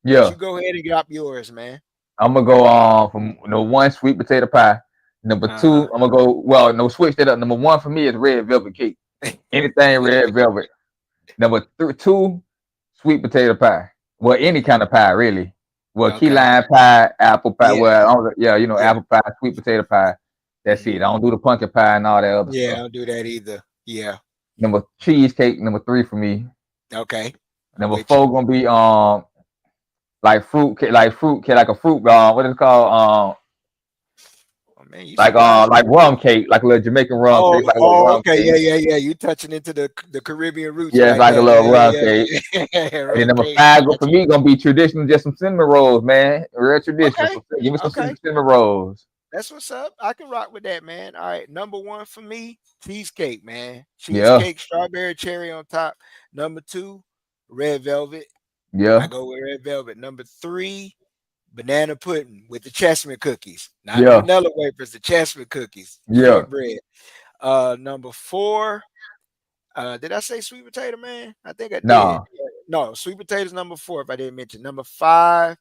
But Yeah. you go ahead and drop yours, man. I'm gonna go from one, sweet potato pie. Number 2, I'm gonna go. Well, no, switch that up. Number 1 for me is red velvet cake. Anything red velvet. Number 2, sweet potato pie. Well, any kind of pie, really. Well, key Okay. lime pie, apple pie. Yeah. Well, yeah, Yeah. apple pie, sweet potato pie. That's it. I don't do the pumpkin pie and all that other Yeah, I stuff. don't do that either. Yeah. Number cheesecake. Number 3 for me. Okay. I'm Number with 4 you. gonna be like fruit cake, like a fruit. What is it called? Oh, man, you Like surprised me. rum cake, like a little Jamaican rum cake, like a little rum Okay. cake. Yeah. You touching into the Caribbean roots Yeah, it's like like a that. little rum Yeah. cake. And then Rum number cake. 5 for Gotcha. me gonna be traditional, just some cinnamon rolls, man. Real traditional. Okay. So give me some Okay. cinnamon rolls. That's what's up. I can rock with that, man. All right. Number 1 for me, cheesecake, man. Yeah, Cheesecake, strawberry, cherry on top. Number 2, red velvet. I yeah, go with red velvet. Number 3, banana pudding with the chestnut cookies. Not the yeah, vanilla wafers, the chestnut cookies. yeah. Shortbread. Number 4, did I say sweet potato, man? I think I did. No. No, sweet potatoes number 4, if I didn't mention. Number 5,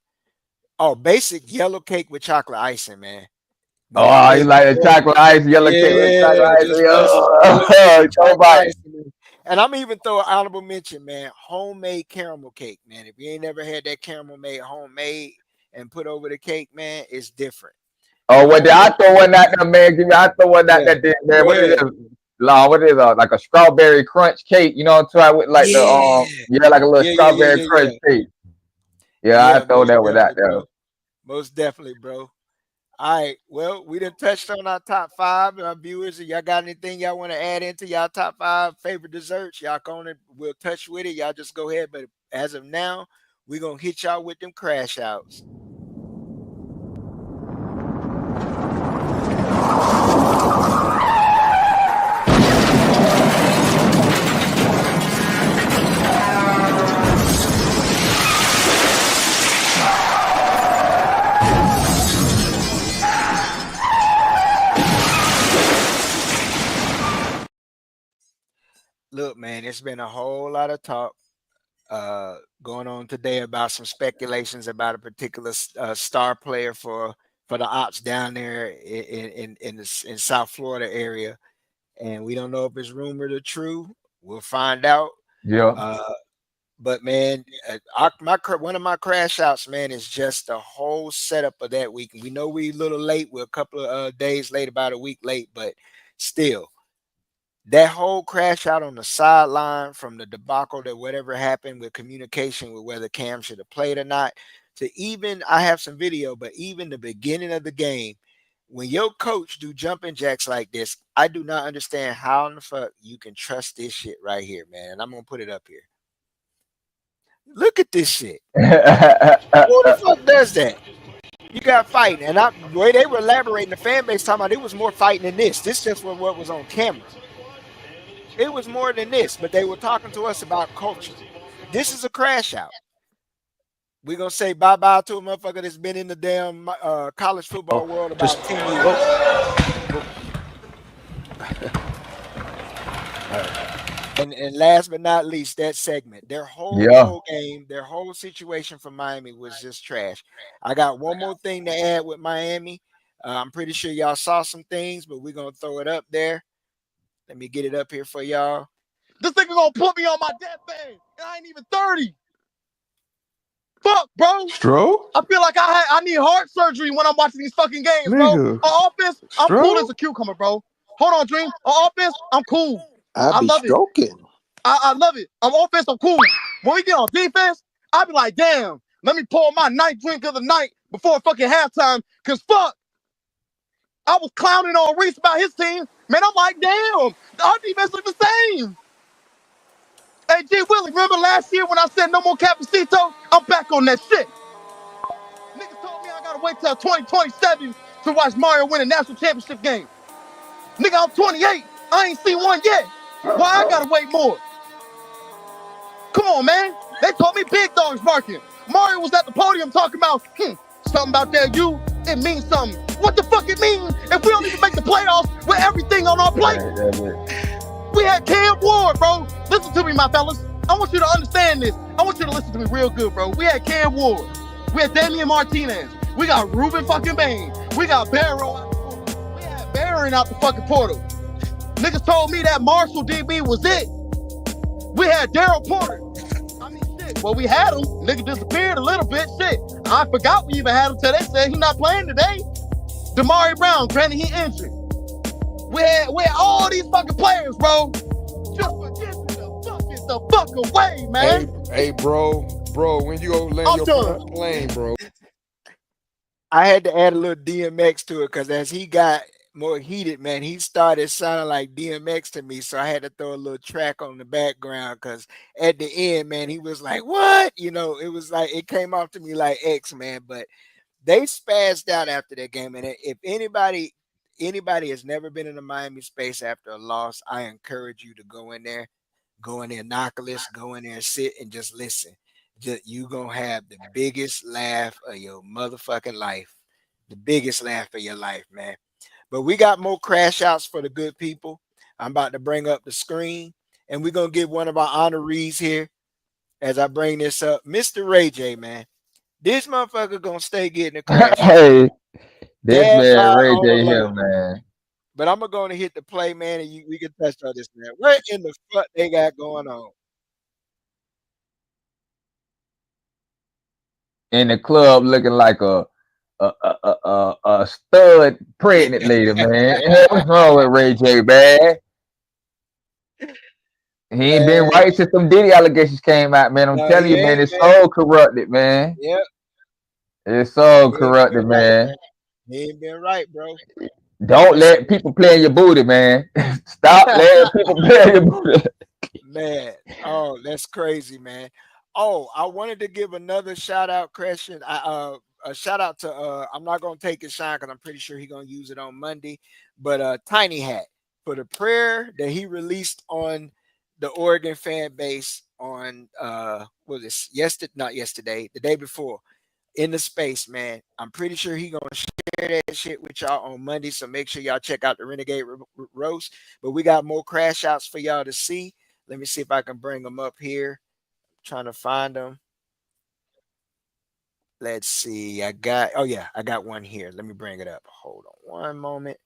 basic yellow cake with chocolate icing, man. Whether Oh, you made like the before, chocolate ice, yellow cake with chocolate yeah, ice. just Yeah. busting So chocolate much. icing. Man. And I'm even throw an honorable mention, man. Homemade caramel cake, man. If you ain't never had that caramel made homemade and put over the cake, man, it's different. Oh, what did I Homemade throw one out caramel there, man? I throw one out cake. there, man. Go What it ahead. is? What it is? Like a strawberry crunch cake. You know what I'm talking with like Yeah. like a little strawberry Yeah. crunch cake. Yeah, I Yeah, throw most that one out definitely, there. bro. Most definitely, bro. All right. Well, we done touched on our top 5. Our viewers, if y'all got anything y'all want to add into y'all top 5 favorite desserts, y'all on it. We'll touch with it. Y'all just go ahead. But as of now, we're gonna hit y'all with them crash outs. Look, man, it's been a whole lot of talk going on today about some speculations about a particular star player for the Ops down there in South Florida area, and we don't know if it's rumored or true. We'll find out. Yeah. But man, one of my crash outs, man, is just the whole setup of that week. We know we a little late. We're a couple of days late, about a week late, but still. That whole crash out on the sideline from the debacle that whatever happened with communication with whether Cam should have played or not, to even I have some video, but even the beginning of the game, when your coach do jumping jacks like this, I do not understand how in the fuck you can trust this shit right here, man. And I'm gonna put it up here. Look at this shit. Who the fuck does that? You got fighting, and the way they were elaborating, the fan base talking about it was more fighting than this. This just was what was on camera. It was more than this, but they were talking to us about culture. This is a crash out. We're going to say bye-bye to a motherfucker that's been in the damn college football world about 10 years. And last but not least, that segment. Their whole game, their whole situation for Miami was just trash. I got one more thing to add with Miami. I'm pretty sure y'all saw some things, but we're going to throw it up there. Let me get it up here for y'all. This nigga gonna put me on my deathbed, and I ain't even 30. Fuck, bro. Stro? I feel like I need heart surgery when I'm watching these fucking games, bro. Nigga. On offense, I'm Stro? cool as a cucumber, bro. Hold on, Dream. On offense, I'm cool. I be love stroking. it. I love it. On offense, I'm cool. When we get on defense, I be like, damn, let me pour my ninth drink of the night before fucking halftime, because fuck, I was clowning on Reese about his team. Man, I'm like, damn, our defense look the same. Hey, G. Willie, remember last year when I said no more Capacito? I'm back on that shit. Niggas told me I gotta wait till 2027 to watch Mario win a national championship game. Nigga, I'm 28. I ain't seen one yet. Why I gotta wait more? Come on, man. They told me big dogs barking. Mario was at the podium talking about, something about that you, it means something. What the fuck it mean if we don't even make the playoffs with everything on our plate? We had Cam Ward, bro. Listen to me, my fellas. I want you to understand this. I want you to listen to me real good, bro. We had Cam Ward. We had Damian Martinez. We got Ruben fucking Bain. We got Barrow out the portal. We had Barron out the fucking portal. Niggas told me that Marshall DB was it. We had Daryl Porter. I mean, shit. Well, we had him. Nigga disappeared a little bit. Shit. I forgot we even had him till they said he not playing today. Damari Brown, granted he injured. We had all these fucking players, bro. Just for getting the fuck away, man. Hey, bro, when you gonna land your first plane, bro? I had to add a little DMX to it because as he got more heated, man, he started sounding like DMX to me. So I had to throw a little track on the background because at the end, man, he was like, what? You know, it was like, it came off to me like X, man. But they spazzed out after that game. And if anybody has never been in the Miami space after a loss, I encourage you to go in there, Knoculus, go in there and sit and just listen. You gonna have the biggest laugh of your motherfucking life. The biggest laugh of your life, man. But we got more crash outs for the good people. I'm about to bring up the screen, and we're gonna give one of our honorees here as I bring this up. Mr. Ray J, man. This motherfucker gonna stay getting a crash. Hey, this man Ray J here, man. But I'm gonna hit the play, man, and we can touch on this, man. What in the fuck they got going on? In the club looking like a stud pregnant lady, man. What's wrong with Ray J, man? He ain't been right since some Diddy allegations came out, man. I'm telling you, man, it's so corrupted, man. Yep. It's so corrupted, man. He ain't been right, bro. Don't let people play in your booty, man. Stop letting people play in your booty. Man, oh, that's crazy, man. Oh, I wanted to give another shout out, Christian. A shout out to I'm not gonna take his shine because I'm pretty sure he's gonna use it on Monday. But Tiny Hat for the prayer that he released on the Oregon fan base on not yesterday, the day before in the space, man. I'm pretty sure he's gonna share that shit with y'all on Monday. So make sure y'all check out the Renegade Roast. But we got more crash outs for y'all to see. Let me see if I can bring them up here. I'm trying to find them. Let's see. I got one here. Let me bring it up. Hold on one moment.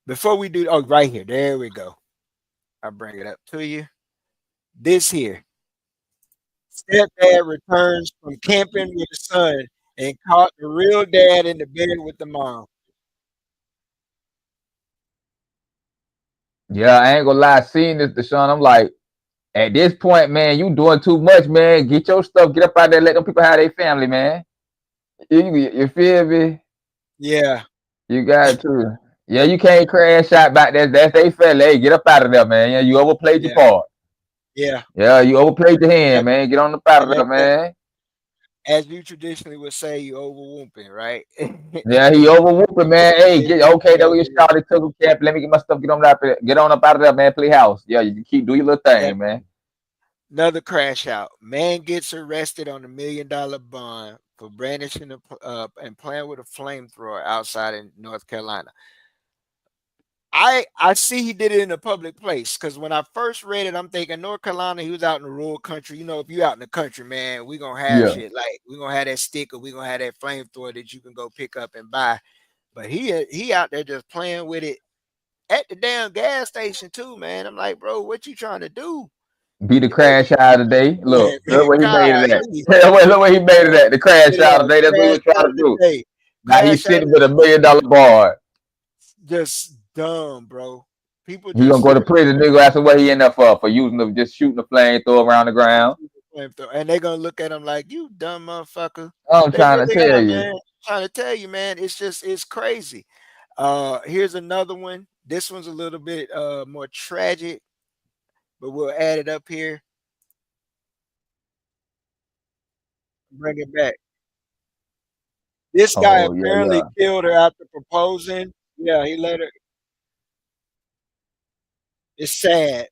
Before we do, right here. There we go. I'll bring it up to you. This here. Stepdad returns from camping with his son and caught the real dad in the bed with the mom. Yeah, I ain't gonna lie. Seeing this, Deshaun, I'm like, at this point, man, you doing too much, man. Get your stuff, get up out there, let them people have their family, man. You feel me? Yeah. You got to. Yeah, you can't crash out back there. That's they fella. Hey, get up out of there, man. Yeah, you overplayed your part. Yeah. Yeah, you overplayed your hand, man. Get on the out of there, man. As you traditionally would say, you overwhooping, right? Yeah, he overwhooping, man. Hey, that was your shot. Took a cap. Let me get my stuff. Get on up out of there, man. Play house. Yeah, you can do your little thing, man. Another crash out. Man gets arrested on $1 million bond for brandishing and playing with a flamethrower outside in North Carolina. I see he did it in a public place because when I first read it, I'm thinking North Carolina, he was out in the rural country. You know, if you out in the country, man, we gonna have shit like we gonna have that stick or we gonna have that flamethrower that you can go pick up and buy. But he out there just playing with it at the damn gas station too, man. I'm like, bro, what you trying to do? Be the crash out today. Look what he made it at. Look what he made it at. The crash out today. That's what he was trying to do. Now he's sitting with $1 million bar. Just dumb, bro. People he gonna go to prison, nigga. That's what he end up for just shooting the flamethrower around the ground. And they gonna look at him like, you dumb motherfucker. I'm trying to tell you. Man, it's crazy. Here's another one. This one's a little bit more tragic, but we'll add it up here. Bring it back. This guy Oh yeah, apparently yeah, killed her after proposing. Yeah, he let her. It's sad,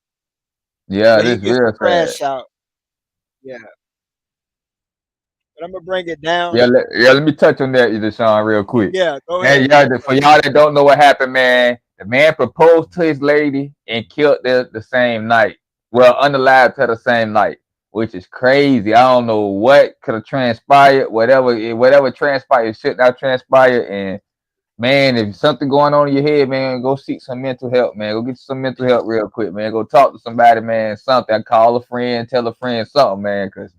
yeah. but he This gets a real sad. crash out. Yeah, but I'm gonna bring it down. Yeah. Let me touch on that, Deshaun, real quick. Yeah, go Man, ahead. yeah, for y'all that don't know what happened, man, the man proposed to his lady and killed her the same night. Well, unalived her the same night, which is crazy. I don't know what could have transpired. Whatever transpired should not transpire. And man, if something going on in your head, man, go seek some mental help, man. Go get some mental help real quick, man. Go talk to somebody, man. Something. Call a friend, tell a friend something, man, because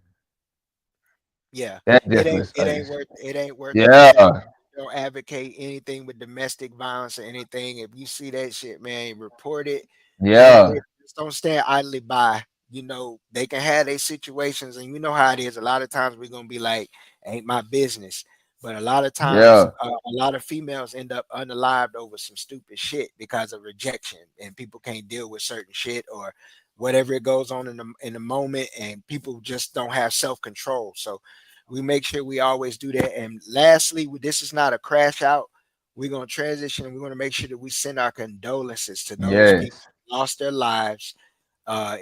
Yeah, that it just ain't was, it ain't worth it ain't worth the yeah, mental. Don't advocate anything with domestic violence or anything. If you see that shit, man, report it. yeah, Just don't stand idly by. You know, they can have their situations, and you know how it is. A lot of times we're gonna be like, "Ain't my business," but a lot of times, yeah, a lot of females end up unalived over some stupid shit because of rejection, and people can't deal with certain shit or whatever it goes on in the moment, and people just don't have self control. So we make sure we always do that. And lastly, this is not a crash out. We're gonna transition. We're gonna make sure that we send our condolences to those people yes, who lost their lives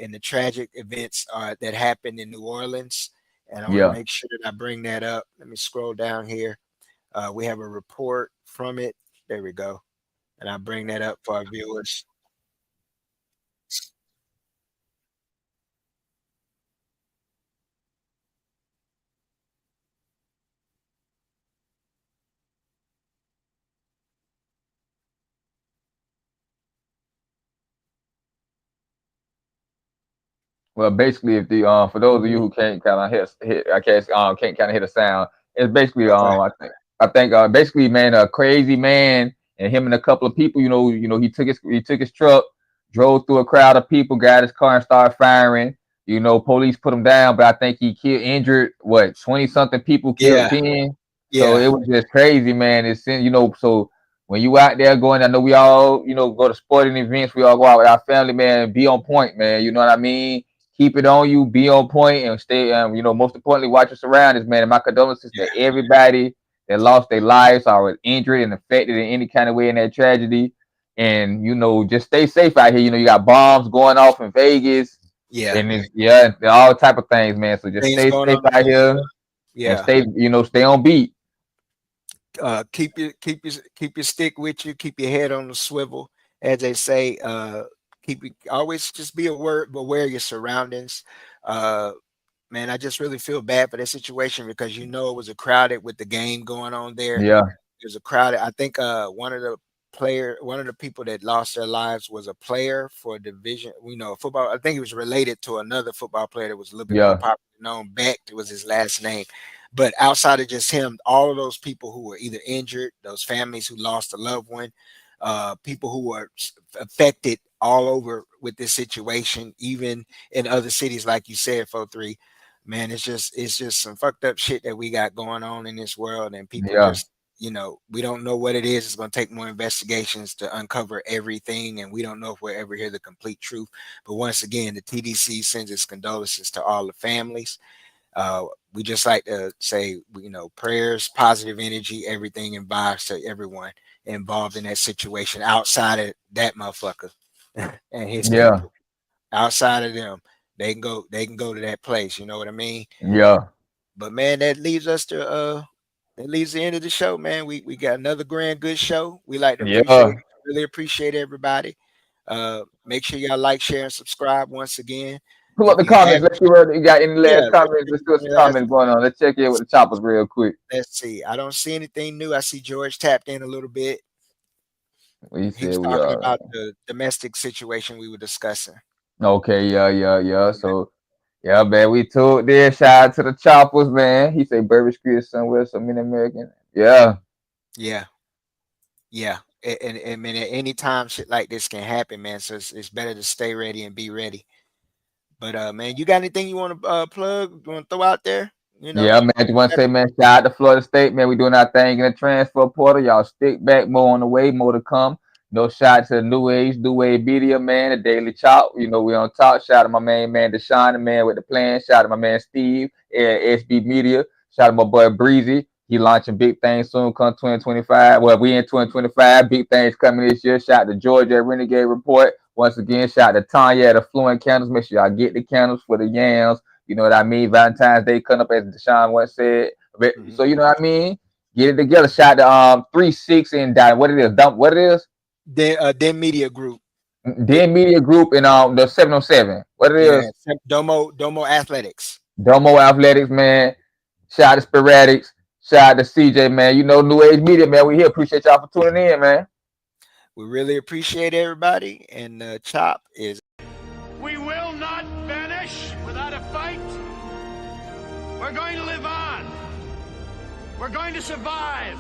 in the tragic events that happened in New Orleans. And I want to yeah. make sure that I bring that up. Let me scroll down here. We have a report from it. There we go. And I bring that up for our viewers. Well, basically, if the for those of you Mhm. who can't kind of hit, I guess can't kind of hit a sound, it's basically Okay. I think basically, man, a crazy man and him and a couple of people, he took his truck, drove through a crowd of people, got his car and started firing. Police put him down, but I think he killed, injured what 20 something people, killed Yeah. 10. So Yeah. it was just crazy, man. So when you out there going, I know we all go to sporting events, we all go out with our family, man. Be on point, man. You know what I mean? Keep it on you, be on point, and stay. Most importantly, watch your surroundings, man. And my condolences Yeah. to everybody that lost their lives or was injured and affected in any kind of way in that tragedy. And just stay safe out here. You got bombs going off in Vegas, Yeah. and yeah, all type of things, man. So just Things stay going safe on in out Florida. here and Yeah. stay on beat. Keep your stick with you. Keep your head on the swivel, as they say. Always just be aware of your surroundings. Uh, Man, I just really feel bad for that situation because it was a crowded with the game going on there. Yeah, There's a crowd. I think one of the people that lost their lives was a player for a division, football. I think he was related to another football player that was a little bit more yeah, popular known. Beck was his last name. But outside of just him, all of those people who were either injured, those families who lost a loved one, people who were affected all over with this situation, even in other cities, like you said, 4-3. Man, it's just some fucked up shit that we got going on in this world, and people yeah, just we don't know what it is. It's going to take more investigations to uncover everything, and we don't know if we'll ever hear the complete truth. But once again, the TDC sends its condolences to all the families. Uh, we just like to say, prayers, positive energy, everything, and vibes to everyone involved in that situation outside of that motherfucker and his yeah, people. Outside of them, they can go to that place. You know what I mean? yeah, But man, that leaves the end of the show, man. We got another grand good show. We like to yeah. really appreciate everybody. Make sure y'all like, share, and subscribe once again. Pull up If the you comments. have, Let's see whether you got any yeah, last comments. Let's see some comments going on. Let's check in with the choppers real quick. let's see. I don't see anything new. I see George tapped in a little bit. We He said was we talking are about the domestic situation we were discussing. okay. Yeah, yeah, yeah. Yeah, So yeah, man, we took there. Shout out to the choppers, man. He said Burberry Street is somewhere, some in American. Yeah, yeah, yeah. And I mean, at any time shit like this can happen, man. So it's better to stay ready and be ready. But man, you got anything you want to plug? You want to throw out there? You know. Yeah, man. I just want to say, man, shout out to Florida State, man. We doing our thing in the transfer portal. Y'all stick back, more on the way, more to come. No shout out to the New Age Media, man, the Daily Chop. You know, we on top. Shout out to my main man, Deshaun, the man with the plan. Shout out to my man, Steve, SB Media. Shout out to my boy, Breezy. He launching big things soon, come 2025. Well, we in 2025. Big things coming this year. Shout out to Georgia Renegade Report. Once again, shout out to Tanya at the Fluent Candles. Make sure y'all get the candles for the yams. You know what I mean? Valentine's Day coming up, as Deshaun once said. So you know what I mean? Get it together. Shout out to 3-6 and what it is? What it is? Den Media Group. Den Media Group and the 707. What it is? Domo Athletics. Domo Athletics, man. Shout out to Sporadics. Shout out to CJ, man. You know, New Age Media, man. We here. Appreciate y'all for tuning in, man. We really appreciate everybody. And Chop is. We will not vanish without a fight. We're going to live on. We're going to survive.